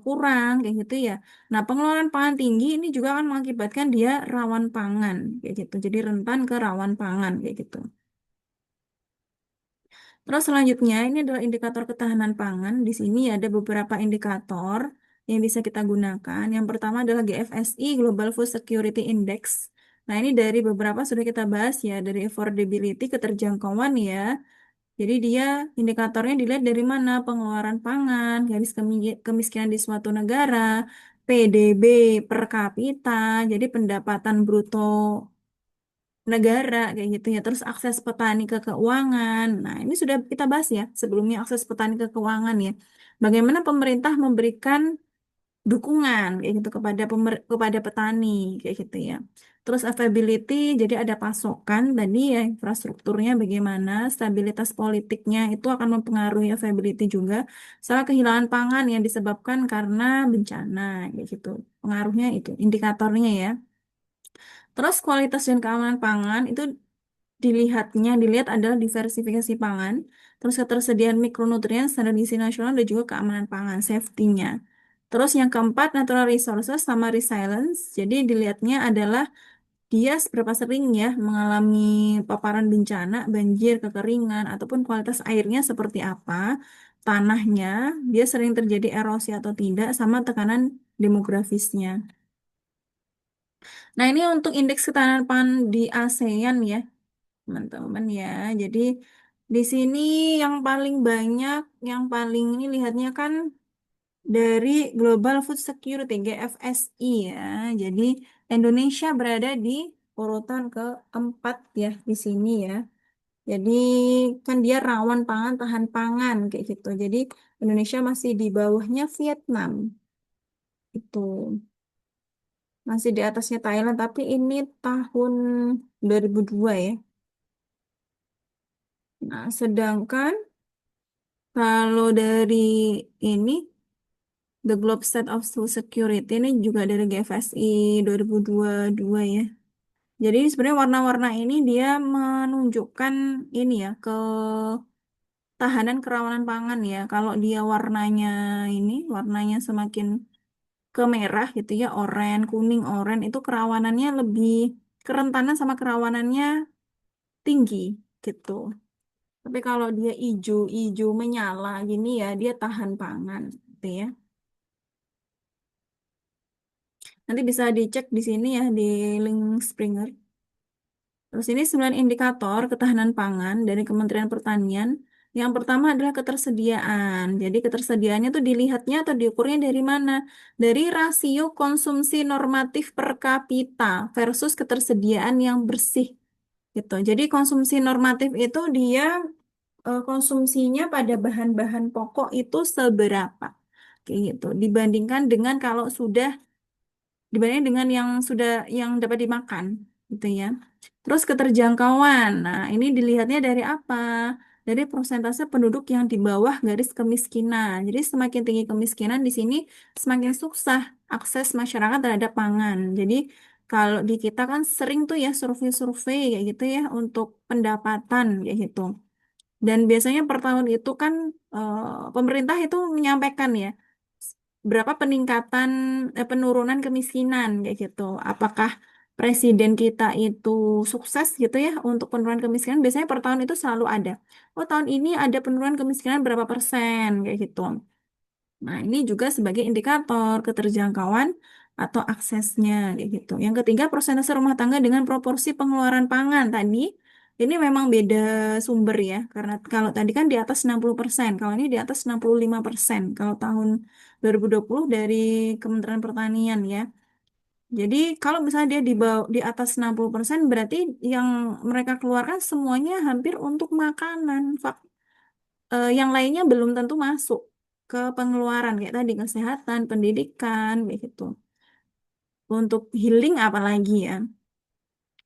kurang kayak gitu ya. Nah, pengeluaran pangan tinggi ini juga akan mengakibatkan dia rawan pangan kayak gitu. Jadi rentan ke rawan pangan kayak gitu. Terus selanjutnya ini adalah indikator ketahanan pangan. Di sini ada beberapa indikator yang bisa kita gunakan. Yang pertama adalah GFSI, Global Food Security Index. Nah, ini dari beberapa sudah kita bahas ya, dari affordability, keterjangkauan ya. Jadi dia indikatornya dilihat dari mana? Pengeluaran pangan, garis kemiskinan di suatu negara, PDB per kapita, jadi pendapatan bruto negara kayak gitu ya. Terus akses petani ke keuangan. Nah, ini sudah kita bahas ya sebelumnya akses petani ke keuangan ya. Bagaimana pemerintah memberikan dukungan kayak gitu kepada petani kayak gitu ya. Terus availability jadi ada pasokan tadi ya infrastrukturnya bagaimana, stabilitas politiknya itu akan mempengaruhi availability juga. Soal kehilangan pangan yang disebabkan karena bencana kayak gitu. Pengaruhnya itu indikatornya ya. Terus kualitas dan keamanan pangan itu dilihat adalah diversifikasi pangan, terus ketersediaan mikronutrien, standar gizi nasional, dan juga keamanan pangan, safety-nya. Terus yang keempat, natural resources sama resilience. Jadi dilihatnya adalah dia seberapa sering ya mengalami paparan bencana, banjir, kekeringan, ataupun kualitas airnya seperti apa, tanahnya, dia sering terjadi erosi atau tidak, sama tekanan demografisnya. Nah, ini untuk indeks ketahanan pangan di ASEAN ya, teman-teman ya. Jadi di sini yang paling banyak, yang paling ini lihatnya kan dari Global Food Security GFSI ya. Jadi Indonesia berada di urutan keempat ya di sini ya. Jadi kan dia rawan pangan, tahan pangan kayak gitu. Jadi Indonesia masih di bawahnya Vietnam itu. Masih di atasnya Thailand, tapi ini tahun 2002 ya. Nah, sedangkan kalau dari ini, The Globe State of Food Security ini juga dari GFSI 2022 ya. Jadi sebenarnya warna-warna ini dia menunjukkan ini ya, ketahanan kerawanan pangan ya. Kalau dia warnanya semakin ke merah gitu ya, oranye, kuning, oranye, itu kerawanannya lebih, kerentanan sama kerawanannya tinggi gitu. Tapi kalau dia hijau menyala gini ya, dia tahan pangan gitu ya. Nanti bisa dicek di sini ya di link Springer. Terus ini 9 indikator ketahanan pangan dari Kementerian Pertanian Yang pertama adalah ketersediaan. Jadi ketersediaannya tuh dilihatnya atau diukurnya dari mana? Dari rasio konsumsi normatif per kapita versus ketersediaan yang bersih gitu. Jadi konsumsi normatif itu dia konsumsinya pada bahan-bahan pokok itu seberapa kayak gitu. Dibandingkan dengan kalau sudah dibanding dengan yang dapat dimakan gitu ya. Terus keterjangkauan. Nah, ini dilihatnya dari apa? Dari persentase penduduk yang di bawah garis kemiskinan. Jadi semakin tinggi kemiskinan di sini semakin susah akses masyarakat terhadap pangan. Jadi kalau di kita kan sering tuh ya survei-survei kayak gitu ya untuk pendapatan kayak gitu. Dan biasanya per tahun itu kan pemerintah itu menyampaikan ya berapa peningkatan penurunan kemiskinan kayak gitu. Apakah presiden kita itu sukses gitu ya untuk penurunan kemiskinan? Biasanya per tahun itu selalu ada. Oh, tahun ini ada penurunan kemiskinan berapa persen kayak gitu. Nah, ini juga sebagai indikator keterjangkauan atau aksesnya kayak gitu. Yang ketiga, persentase rumah tangga dengan proporsi pengeluaran pangan tadi. Ini memang beda sumber ya, karena kalau tadi kan di atas 60%, kalau ini di atas 65%. Kalau tahun 2020 dari Kementerian Pertanian ya. Jadi kalau misalnya dia di atas 60%, berarti yang mereka keluarkan semuanya hampir untuk makanan. Yang lainnya belum tentu masuk ke pengeluaran kayak tadi kesehatan, pendidikan, kayak gitu. Untuk healing apalagi ya.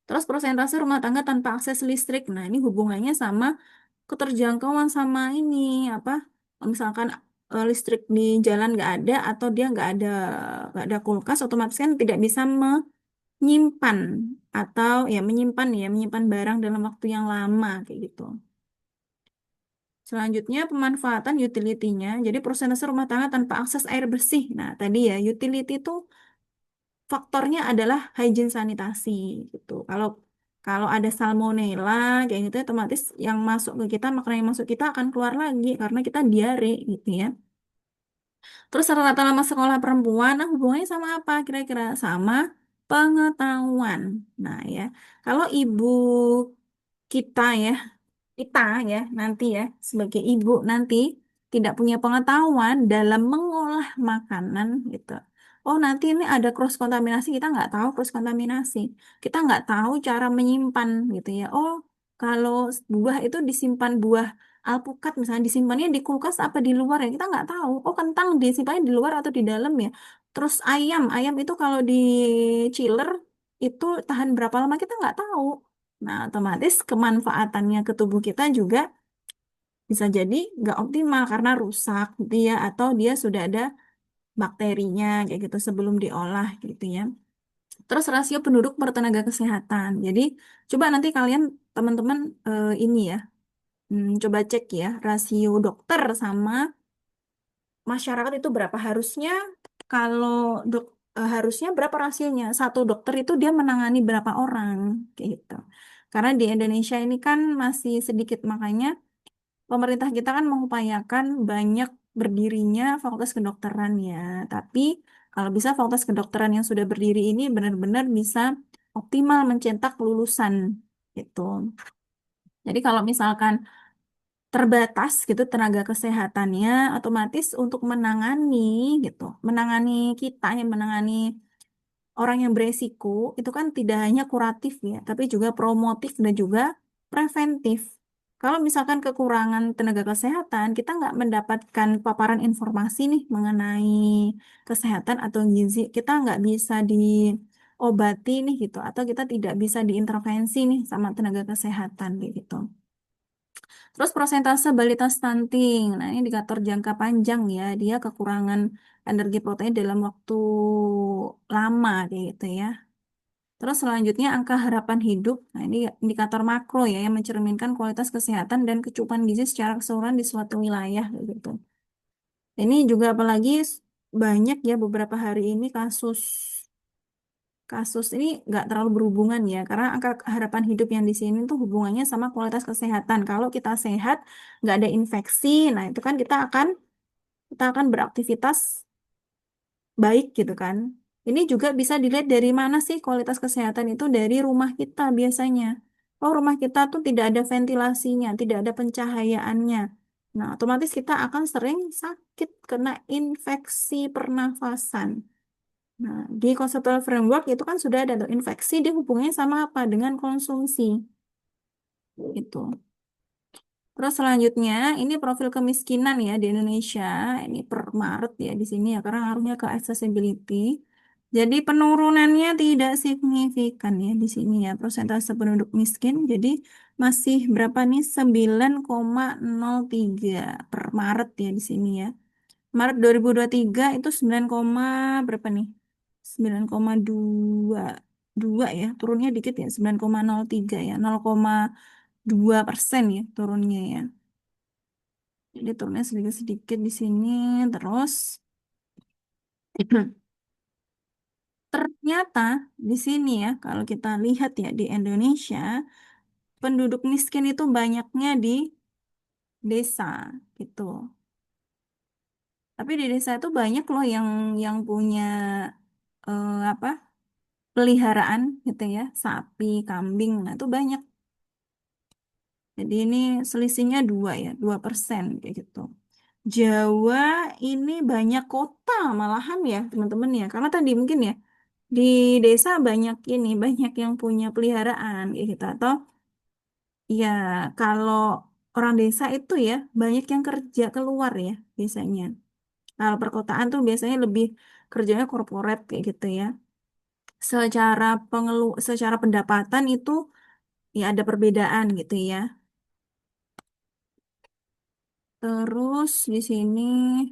Terus persentase rumah tangga tanpa akses listrik. Nah, ini hubungannya sama keterjangkauan sama ini apa? Misalkan listrik di jalan nggak ada atau dia nggak ada kulkas, otomatis kan tidak bisa menyimpan atau menyimpan barang dalam waktu yang lama kayak gitu. Selanjutnya pemanfaatan utility-nya. Jadi persentase rumah tangga tanpa akses air bersih. Nah, tadi ya utility itu faktornya adalah hygiene sanitasi gitu. Kalau kalau ada salmonella kayak gitu otomatis yang masuk ke kita, makanan yang masuk kita akan keluar lagi karena kita diare gitu ya. Terus rata-rata lama sekolah perempuan, nah hubungannya sama apa kira-kira? Sama pengetahuan. Nah ya, kalau ibu kita ya kita ya nanti ya sebagai ibu nanti tidak punya pengetahuan dalam mengolah makanan gitu. Oh nanti ini ada cross kontaminasi kita nggak tahu cross kontaminasi. Kita nggak tahu cara menyimpan gitu ya. Oh kalau buah itu disimpan buah alpukat misalnya disimpannya di kulkas apa di luar ya kita nggak tahu. Oh kentang disimpannya di luar atau di dalam ya. Terus ayam itu kalau di chiller itu tahan berapa lama kita nggak tahu. Nah, otomatis kemanfaatannya ke tubuh kita juga bisa jadi nggak optimal karena rusak dia atau dia sudah ada bakterinya kayak gitu sebelum diolah gitu ya. Terus rasio penduduk per tenaga kesehatan. Jadi coba nanti kalian teman-teman ini ya, coba cek ya rasio dokter sama masyarakat itu berapa harusnya kalau harusnya berapa rasionya satu dokter itu dia menangani berapa orang kayak gitu. Karena di Indonesia ini kan masih sedikit makanya pemerintah kita kan mengupayakan banyak berdirinya fakultas kedokteran ya. Tapi kalau bisa fakultas kedokteran yang sudah berdiri ini benar-benar bisa optimal mencetak lulusan gitu. Jadi kalau misalkan terbatas gitu tenaga kesehatannya otomatis untuk menangani gitu menangani kita yang menangani orang yang beresiko itu kan tidak hanya kuratif ya tapi juga promotif dan juga preventif kalau misalkan kekurangan tenaga kesehatan kita nggak mendapatkan paparan informasi nih mengenai kesehatan atau gizi kita nggak bisa diobati nih gitu atau kita tidak bisa diintervensi nih sama tenaga kesehatan kayak gitu. Terus persentase balita stunting. Nah, ini indikator jangka panjang ya. Dia kekurangan energi protein dalam waktu lama kayak gitu ya. Terus selanjutnya angka harapan hidup. Nah, ini indikator makro ya yang mencerminkan kualitas kesehatan dan kecukupan gizi secara keseluruhan di suatu wilayah kayak gitu. Ini juga apalagi banyak ya beberapa hari ini kasus kasus ini nggak terlalu berhubungan ya, karena angka harapan hidup yang di sini tuh hubungannya sama kualitas kesehatan. Kalau kita sehat, nggak ada infeksi, nah itu kan kita akan beraktivitas baik gitu kan. Ini juga bisa dilihat dari mana sih kualitas kesehatan itu dari rumah kita biasanya. Oh, rumah kita tuh tidak ada ventilasinya, tidak ada pencahayaannya. Nah, otomatis kita akan sering sakit kena infeksi pernafasan. Nah, di conceptual framework itu kan sudah ada tuh infeksi, dia hubungannya sama apa? Dengan konsumsi. Itu. Terus selanjutnya, ini profil kemiskinan ya di Indonesia. Ini per Maret ya di sini ya, karena ngaruhnya ke accessibility. Jadi penurunannya tidak signifikan ya di sini ya, persentase penduduk miskin. Jadi masih berapa nih? 9,03 per Maret ya di sini ya. Maret 2023 itu 9, berapa nih? 9,22 ya, turunnya dikit ya, 9,03 ya, 0,2% ya turunnya ya. Jadi turunnya sedikit-sedikit di sini. Terus ternyata di sini ya, kalau kita lihat ya di Indonesia, penduduk miskin itu banyaknya di desa gitu. Tapi di desa itu banyak loh yang punya apa peliharaan gitu ya, sapi, kambing, nah itu banyak. Jadi ini selisihnya 2% kayak gitu. Jawa ini banyak kota malahan ya teman-teman ya, karena tadi mungkin ya di desa banyak ini, banyak yang punya peliharaan kayak gitu. Atau ya kalau orang desa itu ya banyak yang kerja keluar ya biasanya. Kalau perkotaan tuh biasanya lebih kerjanya korporat kayak gitu ya. Secara pendapatan itu ya ada perbedaan gitu ya. Terus di sini,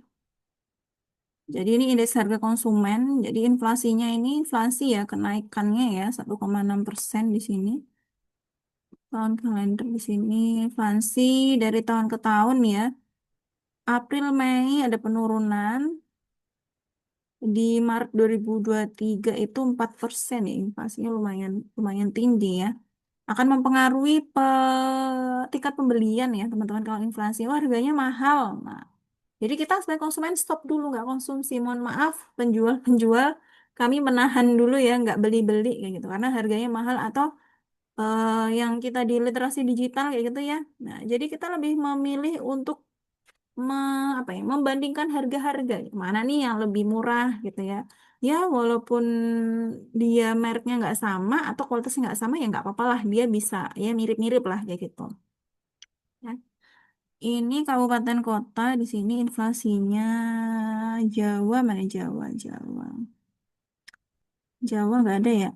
jadi ini indeks harga konsumen. Jadi inflasinya ini inflasi ya kenaikannya ya 1,6% di sini. Tahun kalender di sini inflasi dari tahun ke tahun ya. April Mei ada penurunan. Di Maret 2023 itu 4% ya. Inflasinya lumayan lumayan tinggi ya. Akan mempengaruhi tingkat pembelian ya teman-teman. Kalau inflasi, wah harganya mahal. Nah, jadi kita sebagai konsumen stop dulu nggak konsumsi. Mohon maaf penjual-penjual, kami menahan dulu ya nggak beli-beli kayak gitu karena harganya mahal atau yang kita di literasi digital kayak gitu ya. Nah, jadi kita lebih memilih untuk membandingkan harga-harga mana nih yang lebih murah gitu ya. Ya walaupun dia mereknya nggak sama atau kualitasnya nggak sama ya nggak apa-apa lah dia bisa ya mirip-mirip lah kayak gitu. Ya. Ini kabupaten kota di sini inflasinya Jawa mana Jawa Jawa Jawa nggak ada ya.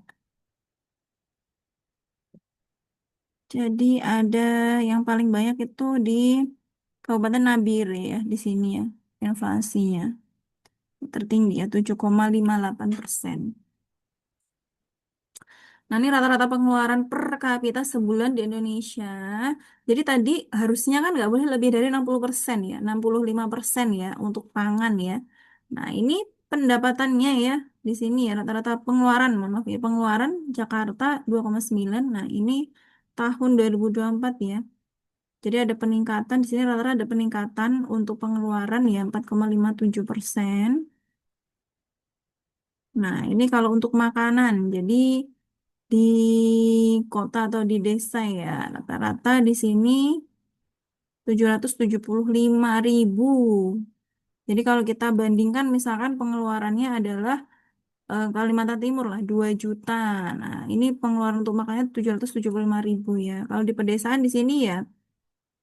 Jadi ada yang paling banyak itu di Kabupaten Nabire ya di sini ya inflasinya tertinggi ya 7,58%. Nah, ini rata-rata pengeluaran per kapita sebulan di Indonesia. Jadi tadi harusnya kan nggak boleh lebih dari 60% ya, 65% ya untuk pangan ya. Nah, ini pendapatannya ya di sini ya rata-rata pengeluaran, mohon maaf ya, pengeluaran Jakarta 2,9. Nah, ini tahun 2024 ya. Jadi ada peningkatan di sini rata-rata ada peningkatan untuk pengeluaran ya 4,57%. Nah, ini kalau untuk makanan. Jadi di kota atau di desa ya, rata-rata di sini 775.000. Jadi kalau kita bandingkan misalkan pengeluarannya adalah Kalimantan Timur lah 2 juta. Nah, ini pengeluaran untuk makannya 775.000 ya. Kalau di pedesaan di sini ya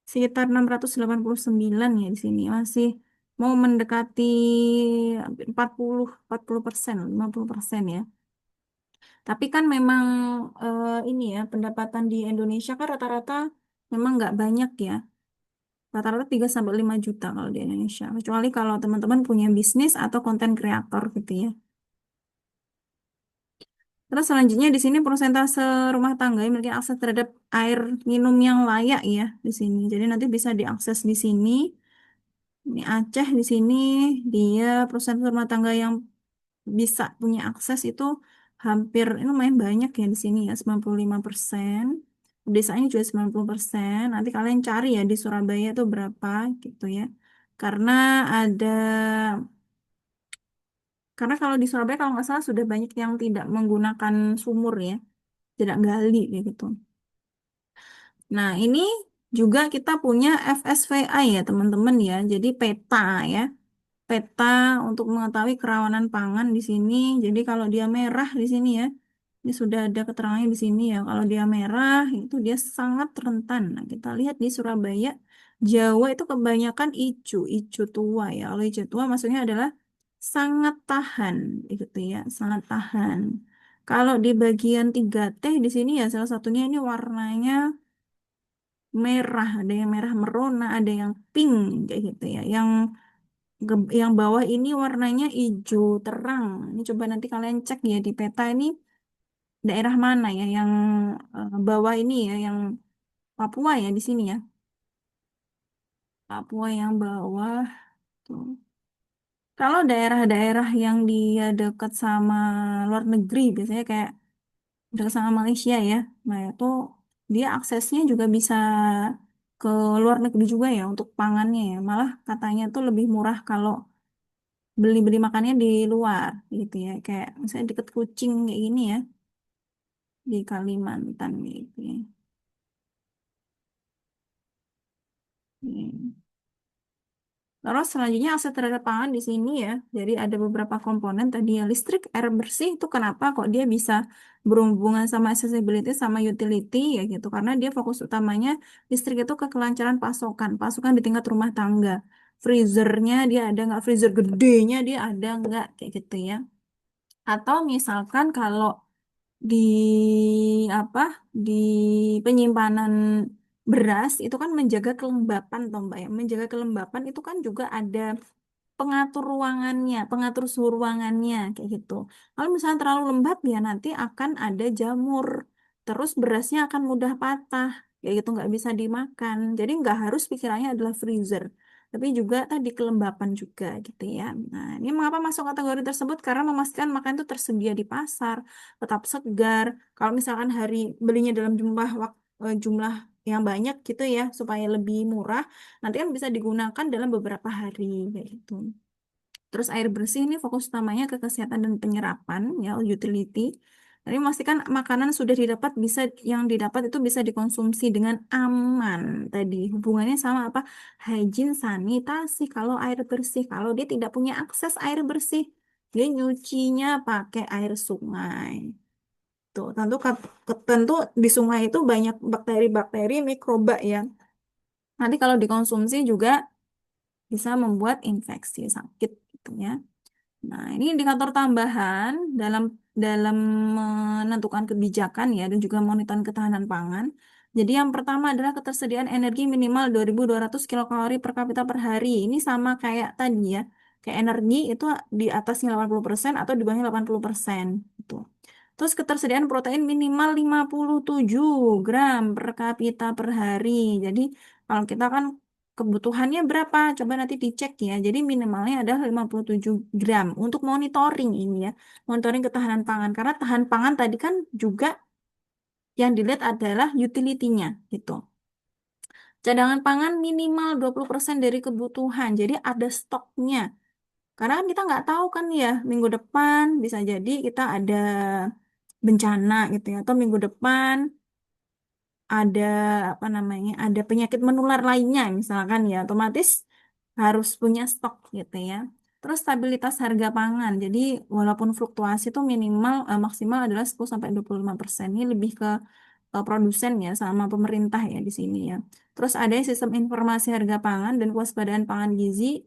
sekitar 689 ya di sini masih mau mendekati hampir 40% 50% ya. Tapi kan memang ini ya pendapatan di Indonesia kan rata-rata memang nggak banyak ya. Rata-rata 3 sampai 5 juta kalau di Indonesia. Kecuali kalau teman-teman punya bisnis atau konten kreator gitu ya. Terus selanjutnya di sini persentase rumah tangga yang memiliki akses terhadap air minum yang layak ya di sini. Jadi nanti bisa diakses di sini. Ini Aceh di sini dia persentase rumah tangga yang bisa punya akses itu hampir ini lumayan banyak ya di sini ya 95%. Desanya juga 90%. Nanti kalian cari ya di Surabaya itu berapa gitu ya. Karena ada karena kalau di Surabaya kalau nggak salah sudah banyak yang tidak menggunakan sumur ya, tidak gali kayak gitu. Nah, ini Juga kita punya FSVI ya teman-teman ya. Jadi peta ya. Peta untuk mengetahui kerawanan pangan di sini. Jadi kalau dia merah di sini ya. Ini sudah ada keterangannya di sini ya. Kalau dia merah itu dia sangat rentan. Nah, kita lihat di Surabaya, Jawa itu kebanyakan ijo tua ya. Kalau ijo tua maksudnya adalah sangat tahan gitu ya, sangat tahan. Kalau di bagian 3T di sini ya salah satunya ini warnanya merah, ada yang merah merona, ada yang pink kayak gitu ya. Yang bawah ini warnanya hijau terang. Ini coba nanti kalian cek ya di peta ini daerah mana ya yang bawah ini ya, yang Papua ya di sini ya. Papua yang bawah tuh. Kalau daerah-daerah yang dia dekat sama luar negeri, biasanya kayak dekat sama Malaysia ya, nah itu dia aksesnya juga bisa ke luar negeri juga ya untuk pangannya ya. Malah katanya tuh lebih murah kalau beli-beli makannya di luar gitu ya. Kayak misalnya deket Kucing kayak gini ya, di Kalimantan gitu ya. Hmm. Terus selanjutnya aset terhadap pangan di sini ya. Jadi ada beberapa komponen tadi ya listrik, air bersih itu kenapa kok dia bisa berhubungan sama accessibility sama utility ya gitu. Karena dia fokus utamanya listrik itu ke kelancaran pasokan, pasokan di tingkat rumah tangga. Freezernya dia ada nggak, freezer gedenya dia ada nggak kayak gitu ya. Atau misalkan kalau di apa di penyimpanan beras itu kan menjaga kelembapan toh Mbak ya. Menjaga kelembapan itu kan juga ada pengatur ruangannya, pengatur suhu ruangannya kayak gitu. Kalau misalnya terlalu lembab ya nanti akan ada jamur. Terus berasnya akan mudah patah, kayak gitu nggak bisa dimakan. Jadi nggak harus pikirannya adalah freezer, tapi juga tadi kelembapan juga gitu ya. Nah, ini mengapa masuk kategori tersebut? Karena memastikan makanan itu tersedia di pasar, tetap segar. Kalau misalkan hari belinya dalam jumlah yang banyak gitu ya, supaya lebih murah, nanti kan bisa digunakan dalam beberapa hari kayak gitu. Terus air bersih ini fokus utamanya ke kesehatan dan penyerapan ya utility. Jadi memastikan makanan sudah didapat bisa yang didapat itu bisa dikonsumsi dengan aman. Tadi hubungannya sama apa? Hygiene, sanitasi. Kalau air bersih, kalau dia tidak punya akses air bersih, dia nyucinya pakai air sungai. Tuh, tentu di sungai itu banyak bakteri-bakteri, mikroba ya. Nanti kalau dikonsumsi juga bisa membuat infeksi sakit gitu ya. Nah, ini indikator tambahan dalam dalam menentukan kebijakan ya dan juga monitoring ketahanan pangan. Jadi yang pertama adalah ketersediaan energi minimal 2.200 kilokalori per kapita per hari. Ini sama kayak tadi ya. Kayak energi itu di atasnya 80% atau di bawahnya 80% gitu. Terus ketersediaan protein minimal 57 gram per kapita per hari. Jadi kalau kita kan kebutuhannya berapa? Coba nanti dicek ya. Jadi minimalnya adalah 57 gram untuk monitoring ini ya. Monitoring ketahanan pangan. Karena tahan pangan tadi kan juga yang dilihat adalah utility-nya gitu. Cadangan pangan minimal 20% dari kebutuhan. Jadi ada stoknya. Karena kan kita nggak tahu kan ya, minggu depan bisa jadi kita ada bencana gitu ya. Atau minggu depan ada apa namanya ada penyakit menular lainnya misalkan ya otomatis harus punya stok gitu ya. Terus stabilitas harga pangan. Jadi walaupun fluktuasi itu maksimal adalah 10-25%. Ini lebih ke produsen ya sama pemerintah ya di sini ya. Terus ada sistem informasi harga pangan dan kewaspadaan pangan gizi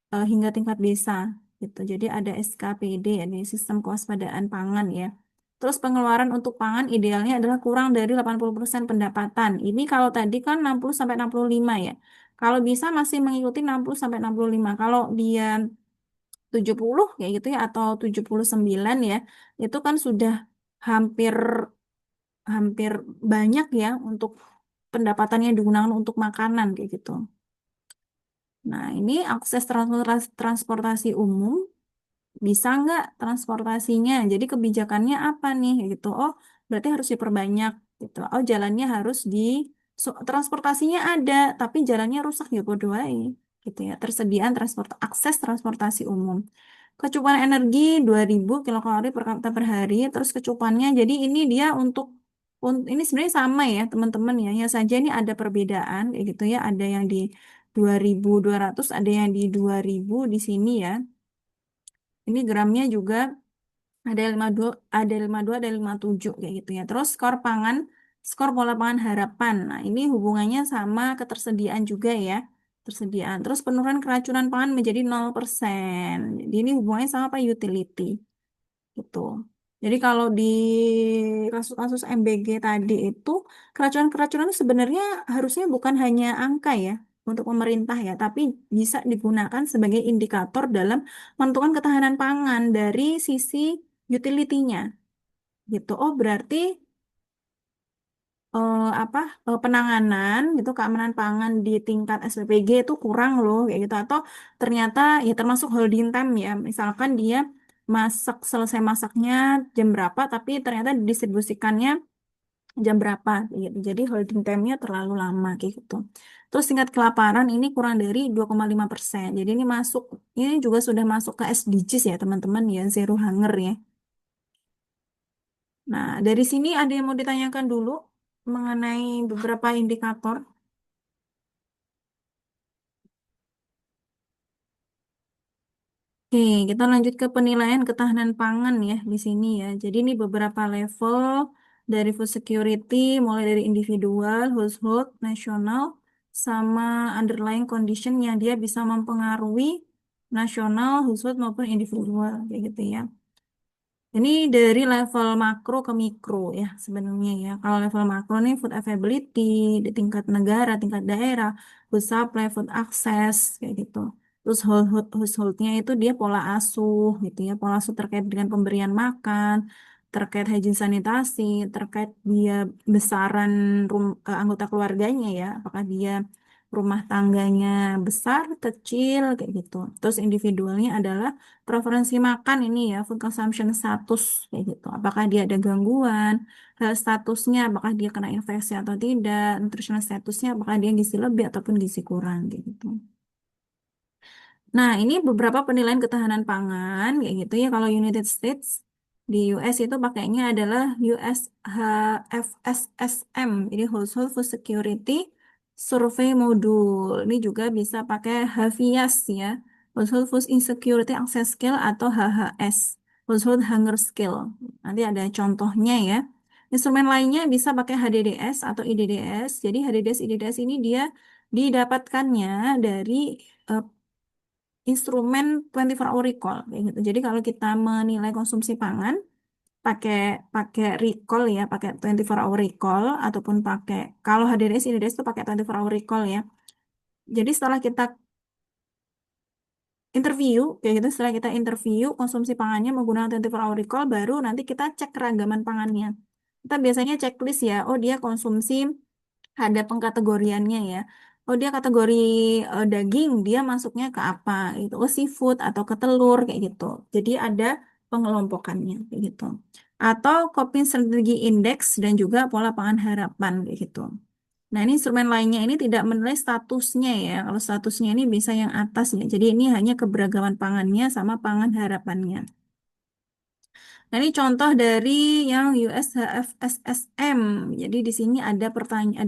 hingga tingkat desa gitu. Jadi ada SKPD ya, di sistem kewaspadaan pangan ya. Terus pengeluaran untuk pangan idealnya adalah kurang dari 80% pendapatan. Ini kalau tadi kan 60-65 ya. Kalau bisa masih mengikuti 60-65. Kalau dia 70 kayak gitu ya atau 79 ya, itu kan sudah hampir hampir banyak ya untuk pendapatan yang digunakan untuk makanan kayak gitu. Nah, ini akses transportasi umum bisa nggak transportasinya? Jadi kebijakannya apa nih? Gitu. Oh, berarti harus diperbanyak gitu. Oh, jalannya harus transportasinya ada, tapi jalannya rusak ya bodo ae. Gitu ya. Tersediaan akses transportasi umum. Kecukupan energi 2.000 kilokalori per kapita per hari. Terus kecukupannya, jadi ini dia untuk Ini sebenarnya sama ya teman-teman ya. Ya saja ini ada perbedaan kayak gitu ya. Ada yang di 2.200, ada yang di 2.000 di sini ya. Ini gramnya juga ada 52, ada 57 kayak gitu ya. Terus skor pangan, skor pola pangan harapan. Nah, ini hubungannya sama ketersediaan juga ya. Tersediaan. Terus penurunan keracunan pangan menjadi 0%. Jadi ini hubungannya sama apa? Utility gitu. Jadi kalau di kasus-kasus MBG tadi itu keracunan-keracunan itu sebenarnya harusnya bukan hanya angka ya untuk pemerintah ya, tapi bisa digunakan sebagai indikator dalam menentukan ketahanan pangan dari sisi utility-nya gitu. Oh, berarti penanganan gitu keamanan pangan di tingkat SPPG itu kurang loh kayak gitu atau ternyata ya termasuk holding time ya. Misalkan dia selesai masaknya jam berapa tapi ternyata didistribusikannya jam berapa kayak gitu. Jadi holding time-nya terlalu lama kayak gitu. Terus tingkat kelaparan ini kurang dari 2,5%. Jadi ini juga sudah masuk ke SDGs ya teman-teman ya, zero hunger ya. Nah, dari sini ada yang mau ditanyakan dulu mengenai beberapa indikator. Oke, kita lanjut ke penilaian ketahanan pangan ya di sini ya. Jadi ini beberapa level dari food security, mulai dari individual, household, nasional, sama underlying condition yang dia bisa mempengaruhi nasional, household maupun individual kayak gitu ya. Ini dari level makro ke mikro ya sebenarnya ya. Kalau level makro nih food availability di tingkat negara, tingkat daerah, food supply, food access kayak gitu. Terus householdnya itu dia pola asuh gitu ya. Pola asuh terkait dengan pemberian makan, terkait hygiene sanitasi, terkait dia besaran anggota keluarganya ya. Apakah dia rumah tangganya besar, kecil kayak gitu. Terus individualnya adalah preferensi makan ini ya, food consumption status kayak gitu. Apakah dia ada gangguan, health statusnya, apakah dia kena infeksi atau tidak, nutritional statusnya, apakah dia gizi lebih ataupun gizi kurang kayak gitu. Nah, ini beberapa penilaian ketahanan pangan, kayak gitu ya. Kalau United States, di US itu pakainya adalah USHFSSM, jadi Household Food Security Survey Module. Ini juga bisa pakai HAVIAS ya, Household Food Insecurity Access Scale atau HHS, Household Hunger Scale. Nanti ada contohnya ya. Instrumen lainnya bisa pakai HDDS atau IDDS. Jadi HDDS, IDDS ini dia didapatkannya dari eh, instrumen 24 hour recall kayak gitu. Jadi kalau kita menilai konsumsi pangan pakai pakai recall ya, pakai 24 hour recall ataupun pakai kalau HDDS IDDS itu pakai 24 hour recall ya. Jadi setelah kita interview kayak gitu, setelah kita interview konsumsi pangannya menggunakan 24 hour recall baru nanti kita cek keragaman pangannya. Kita biasanya checklist ya, oh dia konsumsi ada pengkategoriannya ya. Oh dia kategori daging, dia masuknya ke apa gitu. Oh seafood atau ke telur kayak gitu. Jadi ada pengelompokannya kayak gitu. Atau Coping Strategy Index dan juga pola pangan harapan kayak gitu. Nah ini instrumen lainnya ini tidak menilai statusnya ya. Kalau statusnya ini bisa yang atas ya. Jadi ini hanya keberagaman pangannya sama pangan harapannya. Nah, ini contoh dari yang USHFSSM. Jadi di sini ada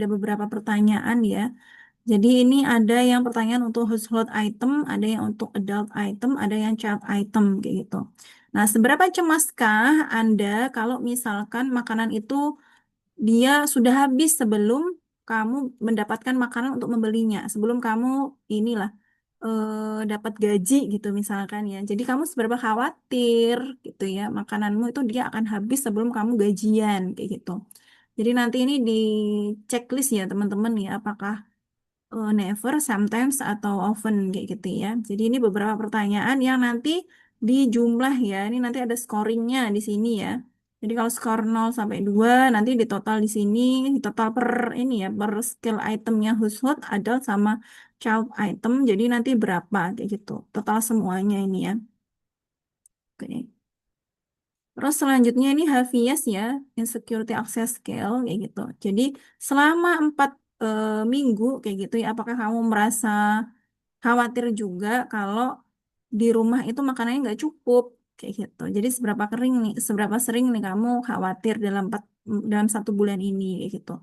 beberapa pertanyaan ya. Jadi ini ada yang pertanyaan untuk household item, ada yang untuk adult item, ada yang child item kayak gitu. Nah, seberapa cemaskah Anda kalau misalkan makanan itu dia sudah habis sebelum kamu mendapatkan makanan untuk membelinya, sebelum kamu inilah dapat gaji gitu misalkan ya. Jadi kamu seberapa khawatir gitu ya makananmu itu dia akan habis sebelum kamu gajian kayak gitu. Jadi nanti ini di checklist ya teman-teman ya apakah never, sometimes atau often kayak gitu ya. Jadi ini beberapa pertanyaan yang nanti dijumlah ya. Ini nanti ada scoringnya di sini ya. Jadi kalau skor 0 sampai 2 nanti di total di sini, di total per ini ya, per skill itemnya household, adult sama child item. Jadi nanti berapa kayak gitu. Total semuanya ini ya. Oke. Terus selanjutnya ini Hafiaz ya, Insecurity Access Scale kayak gitu. Jadi selama 4 minggu kayak gitu ya, apakah kamu merasa khawatir juga kalau di rumah itu makanannya nggak cukup kayak gitu. Jadi seberapa sering nih kamu khawatir dalam dalam 1 bulan ini kayak gitu.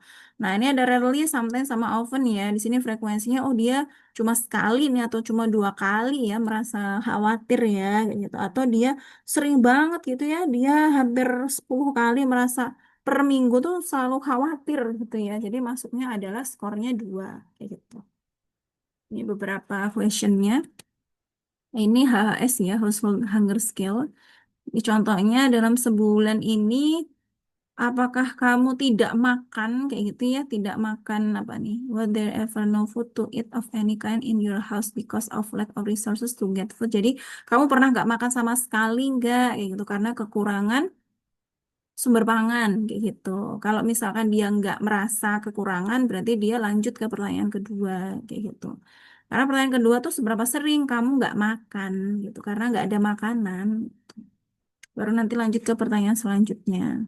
Nah, ini ada rarely, sometimes sama often ya. Di sini frekuensinya oh dia cuma sekali nih atau cuma 2 kali ya merasa khawatir ya kayak gitu. Atau dia sering banget gitu ya. Dia hampir 10 kali merasa per minggu tuh selalu khawatir gitu ya. Jadi masuknya adalah skornya 2 kayak gitu. Ini beberapa questionnya. Ini HHS ya, Household Hunger Scale. Ini contohnya dalam sebulan ini, apakah kamu tidak makan kayak gitu ya, tidak makan apa nih? Was there ever no food to eat of any kind in your house because of lack of resources to get food? Jadi kamu pernah nggak makan sama sekali nggak kayak gitu karena kekurangan sumber pangan kayak gitu. Kalau misalkan dia nggak merasa kekurangan, berarti dia lanjut ke pertanyaan kedua kayak gitu. Karena pertanyaan kedua tuh seberapa sering kamu nggak makan gitu, karena nggak ada makanan. Baru nanti lanjut ke pertanyaan selanjutnya.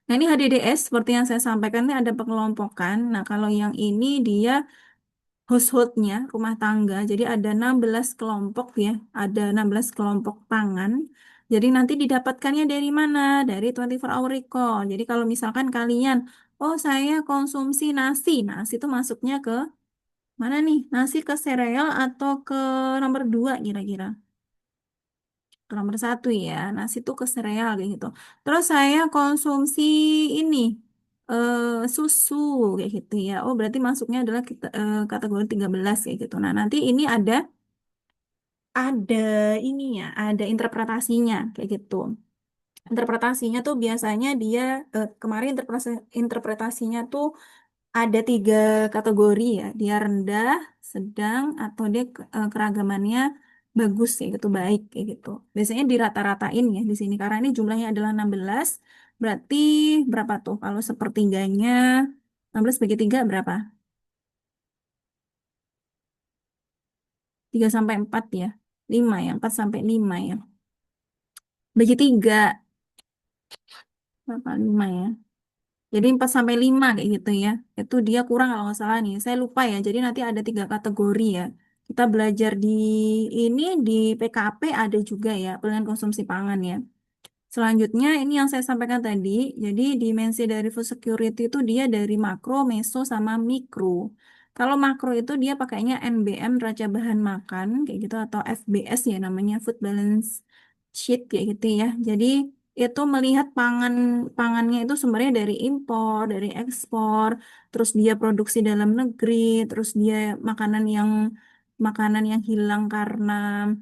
Nah ini HDDS seperti yang saya sampaikan ini ada pengelompokan. Nah kalau yang ini dia householdnya rumah tangga. Jadi ada 16 kelompok ya. Ada 16 kelompok pangan. Jadi nanti didapatkannya dari mana? Dari 24 hour recall. Jadi kalau misalkan kalian, oh saya konsumsi nasi. Nasi itu masuknya ke mana nih? Nasi ke sereal atau ke nomor 2 kira-kira? Ke nomor 1 ya. Nasi itu ke sereal kayak gitu. Terus saya konsumsi ini. Susu kayak gitu ya. Oh, berarti masuknya adalah kategori 13 kayak gitu. Nah, nanti ini ada ini ya, ada interpretasinya kayak gitu. Interpretasinya tuh biasanya dia kemarin interpretasinya tuh ada 3 kategori ya. Dia rendah, sedang, atau dia keragamannya bagus ya gitu, baik kayak gitu. Biasanya dirata-ratain ya di sini karena ini jumlahnya adalah 16. Berarti berapa tuh? Kalau sepertiganya 16 bagi 3 berapa? 3 sampai 4 ya. 5 ya, 4 sampai 5 ya. Bagi 3 berapa? 5 ya. Jadi 4 sampai 5 kayak gitu ya. Itu dia kurang kalau nggak salah nih. Saya lupa ya. Jadi nanti ada 3 kategori ya. Kita belajar di ini di PKP ada juga ya, pilihan konsumsi pangan ya. Selanjutnya ini yang saya sampaikan tadi. Jadi dimensi dari food security itu dia dari makro, meso, sama mikro. Kalau makro itu dia pakainya NBM neraca bahan makan kayak gitu atau FBS ya namanya food balance sheet kayak gitu ya. Jadi itu melihat pangannya itu sumbernya dari impor, dari ekspor, terus dia produksi dalam negeri, terus dia makanan yang hilang karena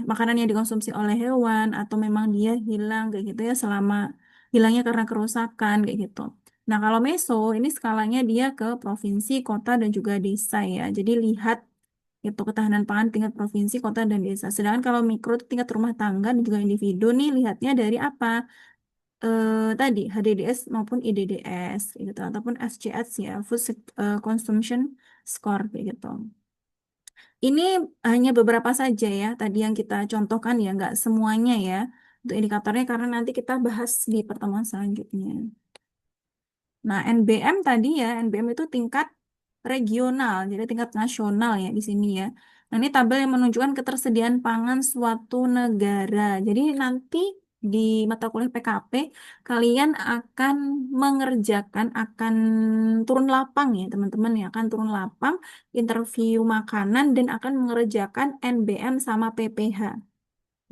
makanan yang dikonsumsi oleh hewan atau memang dia hilang kayak gitu ya selama hilangnya karena kerusakan kayak gitu. Nah, kalau meso ini skalanya dia ke provinsi, kota dan juga desa ya. Jadi lihat itu ketahanan pangan tingkat provinsi, kota dan desa. Sedangkan kalau mikro itu tingkat rumah tangga dan juga individu nih lihatnya dari apa? Tadi HDDS maupun IDDS gitu ataupun FCS ya, Consumption Score kayak gitu. Ini hanya beberapa saja ya, tadi yang kita contohkan ya, nggak semuanya ya untuk indikatornya karena nanti kita bahas di pertemuan selanjutnya. Nah, NBM tadi ya, NBM itu tingkat regional, jadi tingkat nasional ya di sini ya. Nah, ini tabel yang menunjukkan ketersediaan pangan suatu negara. Jadi nanti di mata kuliah PKP kalian akan akan turun lapang ya teman-teman ya, akan turun lapang, interview makanan dan akan mengerjakan NBM sama PPH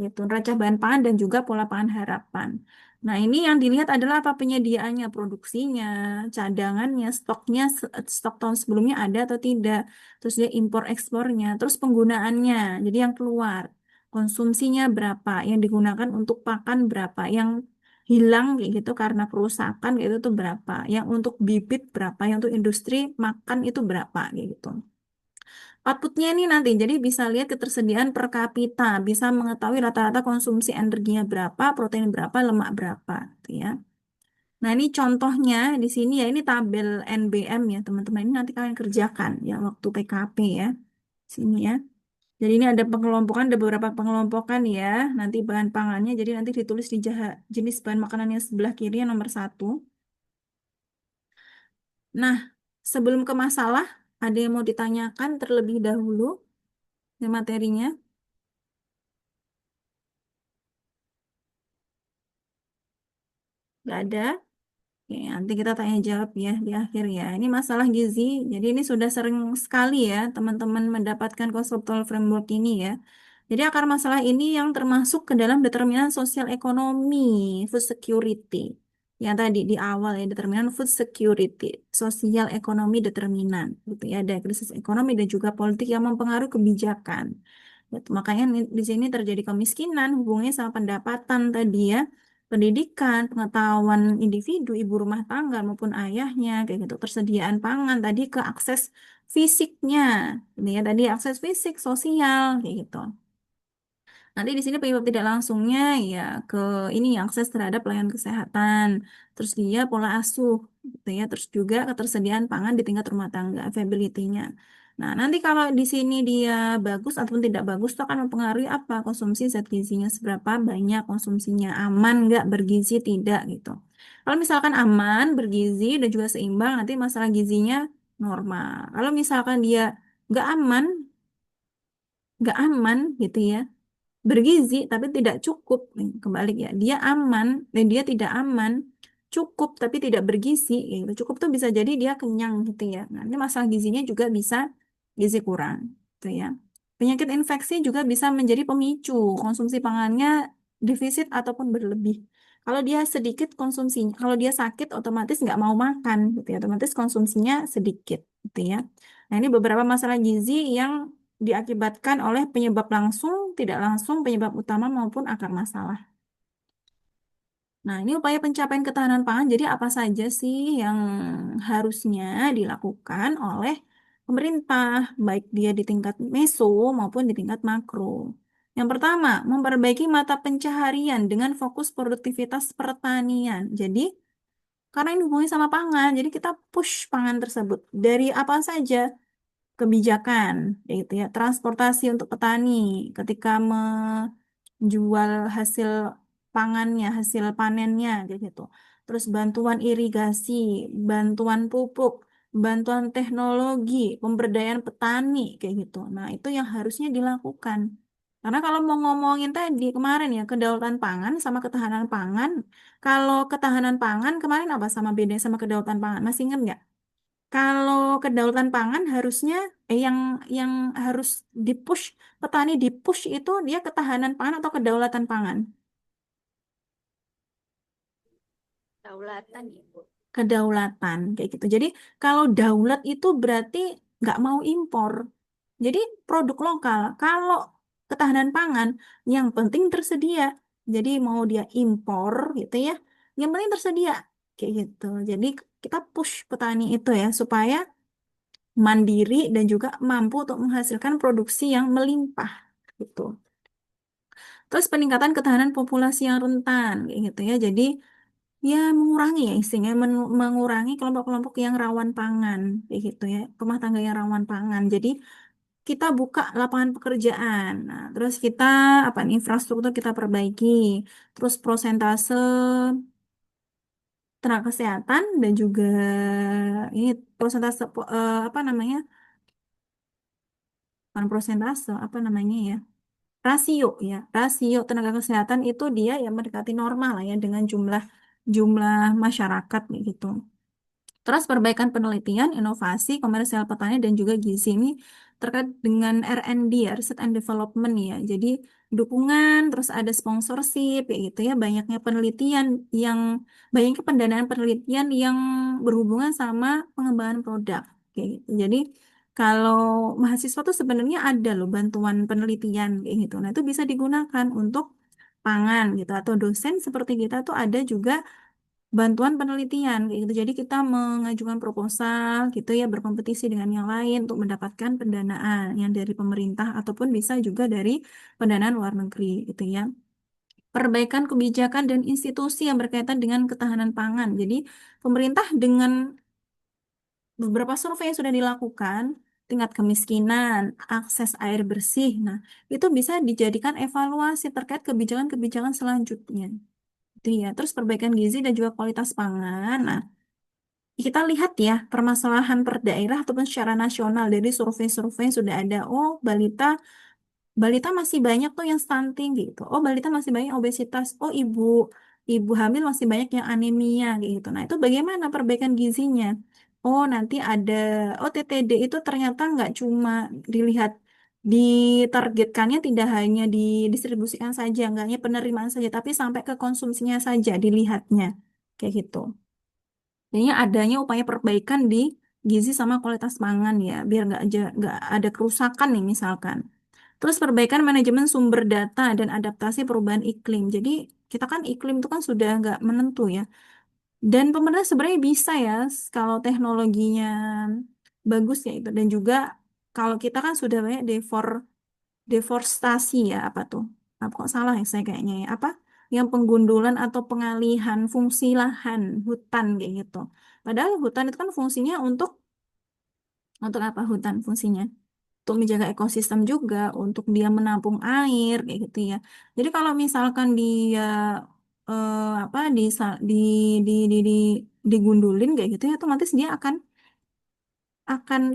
gitu, neraca bahan pangan dan juga pola pangan harapan. Nah, ini yang dilihat adalah apa penyediaannya, produksinya, cadangannya, stok tahun sebelumnya ada atau tidak, terus dia impor ekspornya, terus penggunaannya, jadi yang keluar, konsumsinya berapa, yang digunakan untuk pakan berapa, yang hilang kayak gitu karena kerusakan kayak itu tuh berapa, yang untuk bibit berapa, yang untuk industri makan itu berapa kayak gitu. Outputnya ini nanti, jadi bisa lihat ketersediaan per kapita, bisa mengetahui rata-rata konsumsi energinya berapa, protein berapa, lemak berapa, gitu ya. Nah, ini contohnya di sini ya, ini tabel NBM ya, teman-teman. Ini nanti kalian kerjakan ya waktu PKP ya. Sini ya. Jadi ini ada pengelompokan, ada beberapa pengelompokan ya. Nanti bahan pangannya, jadi nanti ditulis di jenis bahan makanan yang sebelah kiri yang nomor 1. Nah, sebelum ke masalah, ada yang mau ditanyakan terlebih dahulu ya materinya? Nggak ada. Oke, nanti kita tanya jawab ya di akhir ya. Ini masalah gizi. Jadi ini sudah sering sekali ya teman-teman mendapatkan conceptual framework ini ya. Jadi akar masalah ini yang termasuk ke dalam determinan sosial ekonomi, food security. Yang tadi di awal ya, determinan food security, sosial ekonomi determinan. Gitu ya, ada krisis ekonomi dan juga politik yang mempengaruhi kebijakan. Gitu. Makanya di sini terjadi kemiskinan, hubungannya sama pendapatan tadi ya, pendidikan, pengetahuan individu, ibu rumah tangga maupun ayahnya, kayak gitu, tersediaan pangan tadi ke akses fisiknya, ini ya tadi akses fisik, sosial, kayak gitu. Nanti di sini penyebab tidak langsungnya ya ke ini ya, akses terhadap pelayanan kesehatan, terus dia pola asuh, gitu ya, terus juga ketersediaan pangan di tingkat rumah tangga, availability-nya. Nah, nanti kalau di sini dia bagus ataupun tidak bagus, itu akan mempengaruhi apa? Konsumsi zat gizinya seberapa banyak, konsumsinya aman nggak, bergizi tidak gitu. Kalau misalkan aman, bergizi dan juga seimbang, nanti masalah gizinya normal. Kalau misalkan dia nggak aman, gitu ya, bergizi tapi tidak cukup. Kembali ya, dia aman dan dia tidak aman, cukup tapi tidak bergizi gitu. Cukup tuh bisa jadi dia kenyang gitu ya. Nah, ini masalah gizinya juga bisa gizi kurang gitu ya. Penyakit infeksi juga bisa menjadi pemicu konsumsi pangannya defisit ataupun berlebih. Kalau dia sedikit konsumsinya, kalau dia sakit otomatis nggak mau makan gitu ya, otomatis konsumsinya sedikit gitu ya. Nah, ini beberapa masalah gizi yang diakibatkan oleh penyebab langsung, tidak langsung, penyebab utama maupun akar masalah. Nah, ini upaya pencapaian ketahanan pangan. Jadi apa saja sih yang harusnya dilakukan oleh pemerintah, baik dia di tingkat meso maupun di tingkat makro. Yang pertama, memperbaiki mata pencaharian dengan fokus produktivitas pertanian. Jadi, karena ini hubungannya sama pangan, jadi kita push pangan tersebut. Dari apa saja? Kebijakan, gitu ya, transportasi untuk petani ketika menjual hasil pangannya, hasil panennya, kayak gitu. Terus bantuan irigasi, bantuan pupuk, bantuan teknologi, pemberdayaan petani, kayak gitu. Nah, itu yang harusnya dilakukan. Karena kalau mau ngomongin tadi kemarin ya, kedaulatan pangan sama ketahanan pangan. Kalau ketahanan pangan kemarin apa sama beda sama kedaulatan pangan? Masih ingat nggak? Kalau kedaulatan pangan harusnya yang harus dipush, petani dipush itu dia ketahanan pangan atau kedaulatan pangan? Daulatan, Ibu. Kedaulatan kayak gitu. Jadi kalau daulat itu berarti nggak mau impor. Jadi produk lokal. Kalau ketahanan pangan yang penting tersedia. Jadi mau dia impor gitu ya, yang penting tersedia kayak gitu. Jadi kita push petani itu ya supaya mandiri dan juga mampu untuk menghasilkan produksi yang melimpah gitu. Terus peningkatan ketahanan populasi yang rentan kayak gitu ya. Jadi ya mengurangi ya istilahnya mengurangi kelompok-kelompok yang rawan pangan kayak gitu ya. Rumah tangga yang rawan pangan. Jadi kita buka lapangan pekerjaan. Nah, terus kita apa nih, infrastruktur kita perbaiki. Terus prosentase tenaga kesehatan dan juga ini prosentase apa namanya? Bukan prosentase, apa namanya ya? Rasio ya, rasio tenaga kesehatan itu dia yang mendekati normal lah ya dengan jumlah jumlah masyarakat gitu. Terus perbaikan penelitian, inovasi, komersial petani dan juga gizi ini terkait dengan R&D ya, Research and Development ya. Jadi dukungan, terus ada sponsorship ya gitu ya, yang banyaknya pendanaan penelitian yang berhubungan sama pengembangan produk kayak gitu. Jadi kalau mahasiswa tuh sebenarnya ada loh bantuan penelitian kayak gitu. Nah, itu bisa digunakan untuk pangan gitu atau dosen seperti kita tuh ada juga bantuan penelitian kayak gitu. Jadi kita mengajukan proposal gitu ya, berkompetisi dengan yang lain untuk mendapatkan pendanaan yang dari pemerintah ataupun bisa juga dari pendanaan luar negeri gitu ya. Perbaikan kebijakan dan institusi yang berkaitan dengan ketahanan pangan. Jadi pemerintah dengan beberapa survei yang sudah dilakukan, tingkat kemiskinan, akses air bersih. Nah, itu bisa dijadikan evaluasi terkait kebijakan-kebijakan selanjutnya. Itu ya. Terus perbaikan gizi dan juga kualitas pangan. Nah, kita lihat ya permasalahan per daerah ataupun secara nasional dari survei-survei yang sudah ada. Oh, balita balita masih banyak tuh yang stunting gitu. Oh, balita masih banyak obesitas. Oh, ibu ibu hamil masih banyak yang anemia kayak gitu. Nah, itu bagaimana perbaikan gizinya? Oh, nanti ada OTTD itu ternyata nggak cuma dilihat ditargetkannya tidak hanya didistribusikan saja, nggak hanya penerimaan saja, tapi sampai ke konsumsinya saja dilihatnya kayak gitu. Jadinya adanya upaya perbaikan di gizi sama kualitas pangan ya, biar nggak ada kerusakan nih misalkan. Terus perbaikan manajemen sumber data dan adaptasi perubahan iklim. Jadi kita kan iklim itu kan sudah nggak menentu ya. Dan pemerintah sebenarnya bisa ya kalau teknologinya bagus ya itu. Dan juga kalau kita kan sudah banyak deforestasi ya apa tuh? Apa kok salah ya saya kayaknya ya? Apa? Yang penggundulan atau pengalihan fungsi lahan hutan kayak gitu. Padahal hutan itu kan fungsinya untuk apa hutan fungsinya? Untuk menjaga ekosistem juga, untuk dia menampung air kayak gitu ya. Jadi kalau misalkan dia apa di digundulin kayak gitu ya, otomatis dia akan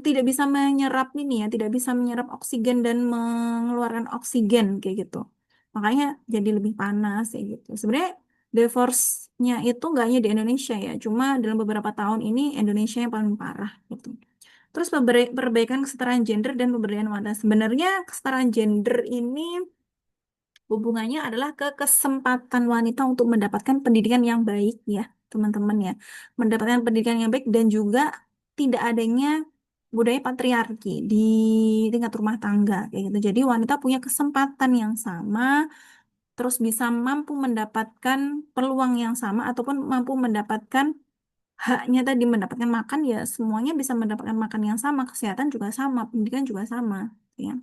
tidak bisa menyerap ini ya, tidak bisa menyerap oksigen dan mengeluarkan oksigen kayak gitu. Makanya jadi lebih panas kayak gitu. Sebenarnya deforestnya itu nggak hanya di Indonesia ya, cuma dalam beberapa tahun ini Indonesia yang paling parah gitu. Terus perbaikan kesetaraan gender dan pemberdayaan wanita. Sebenarnya kesetaraan gender ini hubungannya adalah ke kesempatan wanita untuk mendapatkan pendidikan yang baik ya, teman-teman ya. Mendapatkan pendidikan yang baik dan juga tidak adanya budaya patriarki di tingkat rumah tangga kayak gitu. Jadi wanita punya kesempatan yang sama, terus bisa mampu mendapatkan peluang yang sama ataupun mampu mendapatkan haknya tadi mendapatkan makan ya semuanya bisa mendapatkan makan yang sama, kesehatan juga sama, pendidikan juga sama ya.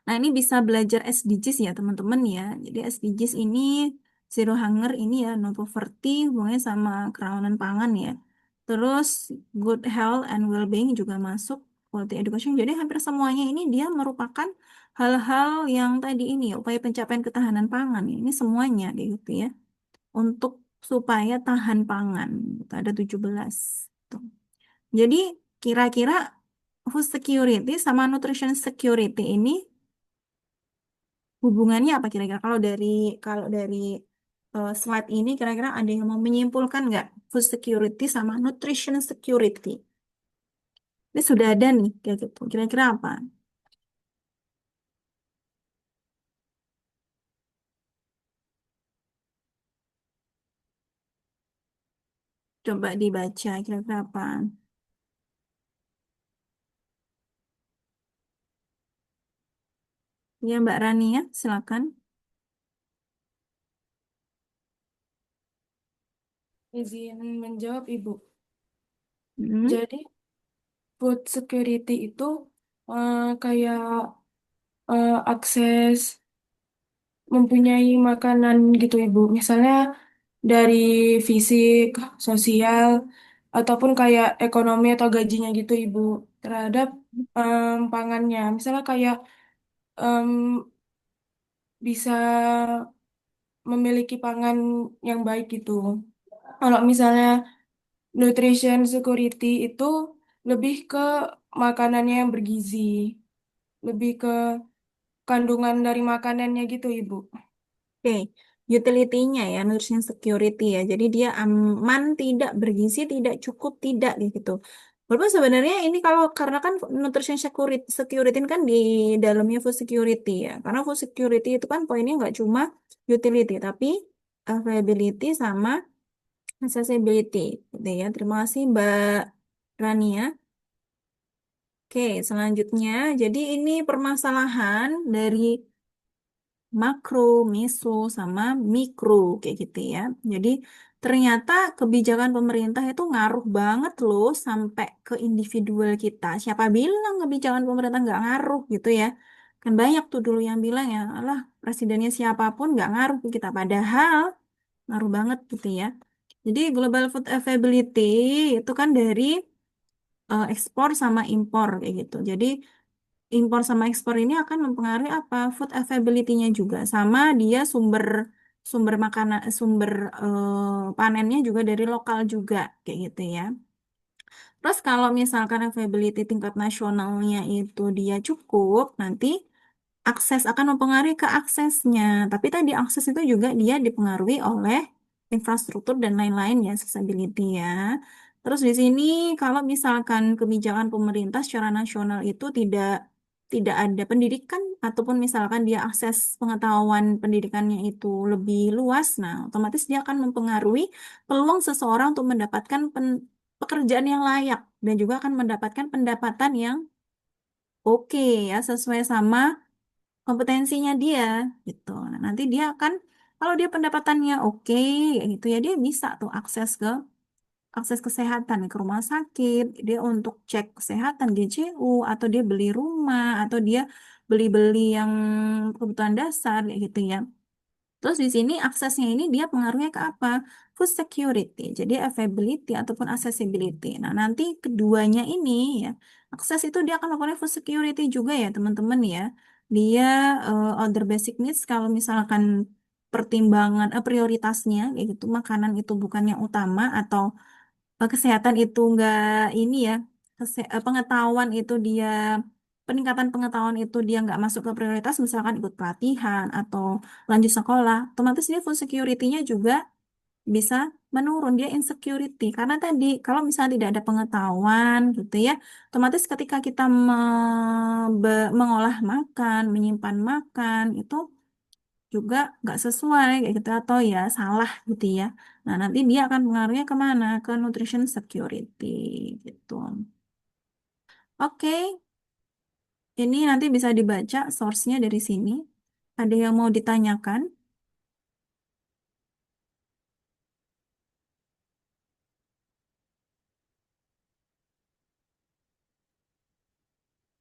Nah, ini bisa belajar SDGs ya, teman-teman ya. Jadi SDGs ini Zero Hunger ini ya, no poverty, hubungannya sama kerawanan pangan ya. Terus good health and well-being juga masuk, quality education. Jadi hampir semuanya ini dia merupakan hal-hal yang tadi ini ya, upaya pencapaian ketahanan pangan. Ini semuanya kayak gitu ya. Untuk supaya tahan pangan. Gitu. Ada 17. Tuh. Jadi kira-kira food security sama nutrition security ini hubungannya apa kira-kira? Kalau dari slide ini kira-kira ada yang mau menyimpulkan nggak food security sama nutrition security? Ini sudah ada nih kayak gitu. Kira-kira apa? Coba dibaca kira-kira apa? Ya Mbak Rani ya, silakan. Izin menjawab, Ibu. Hmm. Jadi, food security itu kayak akses mempunyai makanan gitu, Ibu. Misalnya dari fisik, sosial, ataupun kayak ekonomi atau gajinya gitu, Ibu, terhadap pangannya. Misalnya kayak em, bisa memiliki pangan yang baik gitu. Kalau misalnya nutrition security itu lebih ke makanannya yang bergizi, lebih ke kandungan dari makanannya gitu, Ibu. Oke, utility-nya ya, nutrition security ya. Jadi dia aman, tidak bergizi, tidak cukup, tidak gitu. Walaupun sebenarnya ini kalau karena kan nutrition security ini kan di dalamnya food security ya. Karena food security itu kan poinnya nggak cuma utility, tapi availability sama accessibility gitu ya. Terima kasih Mbak Rania. Oke, selanjutnya, jadi ini permasalahan dari makro, meso, sama mikro kayak gitu ya. Jadi ternyata kebijakan pemerintah itu ngaruh banget loh sampai ke individual kita. Siapa bilang kebijakan pemerintah nggak ngaruh gitu ya? Kan banyak tuh dulu yang bilang ya, alah presidennya siapapun nggak ngaruh ke kita. Padahal ngaruh banget gitu ya. Jadi global food availability itu kan dari ekspor sama impor kayak gitu. Jadi impor sama ekspor ini akan mempengaruhi apa food availability-nya juga sama dia sumber sumber makanan sumber panennya juga dari lokal juga kayak gitu ya. Terus kalau misalkan availability tingkat nasionalnya itu dia cukup nanti akses akan mempengaruhi ke aksesnya. Tapi tadi akses itu juga dia dipengaruhi oleh infrastruktur dan lain-lain ya, accessibility ya. Terus di sini kalau misalkan kebijakan pemerintah secara nasional itu tidak ada pendidikan ataupun misalkan dia akses pengetahuan pendidikannya itu lebih luas, nah otomatis dia akan mempengaruhi peluang seseorang untuk mendapatkan pekerjaan yang layak dan juga akan mendapatkan pendapatan yang oke ya sesuai sama kompetensinya dia gitu. Nah, nanti dia akan kalau dia pendapatannya oke gitu ya dia bisa tuh akses kesehatan ke rumah sakit, dia untuk cek kesehatan GCU atau dia beli rumah atau dia beli-beli yang kebutuhan dasar kayak gitu ya. Terus di sini aksesnya ini dia pengaruhnya ke apa? Food security, jadi availability ataupun accessibility. Nah, nanti keduanya ini ya, akses itu dia akan mempengaruhi food security juga ya, teman-teman ya. Dia other basic needs kalau misalkan pertimbangan prioritasnya kayak gitu, makanan itu bukan yang utama atau kesehatan itu enggak ini ya, pengetahuan itu dia peningkatan pengetahuan itu dia nggak masuk ke prioritas misalkan ikut pelatihan atau lanjut sekolah, otomatis dia food security-nya juga bisa menurun, dia insecurity. Karena tadi, kalau misalnya tidak ada pengetahuan gitu ya, otomatis ketika kita mengolah makan, menyimpan makan, itu juga nggak sesuai kayak gitu atau ya salah gitu ya. Nah, nanti dia akan pengaruhnya kemana? Ke nutrition security gitu. Oke, ini nanti bisa dibaca source-nya dari sini. Ada yang mau ditanyakan?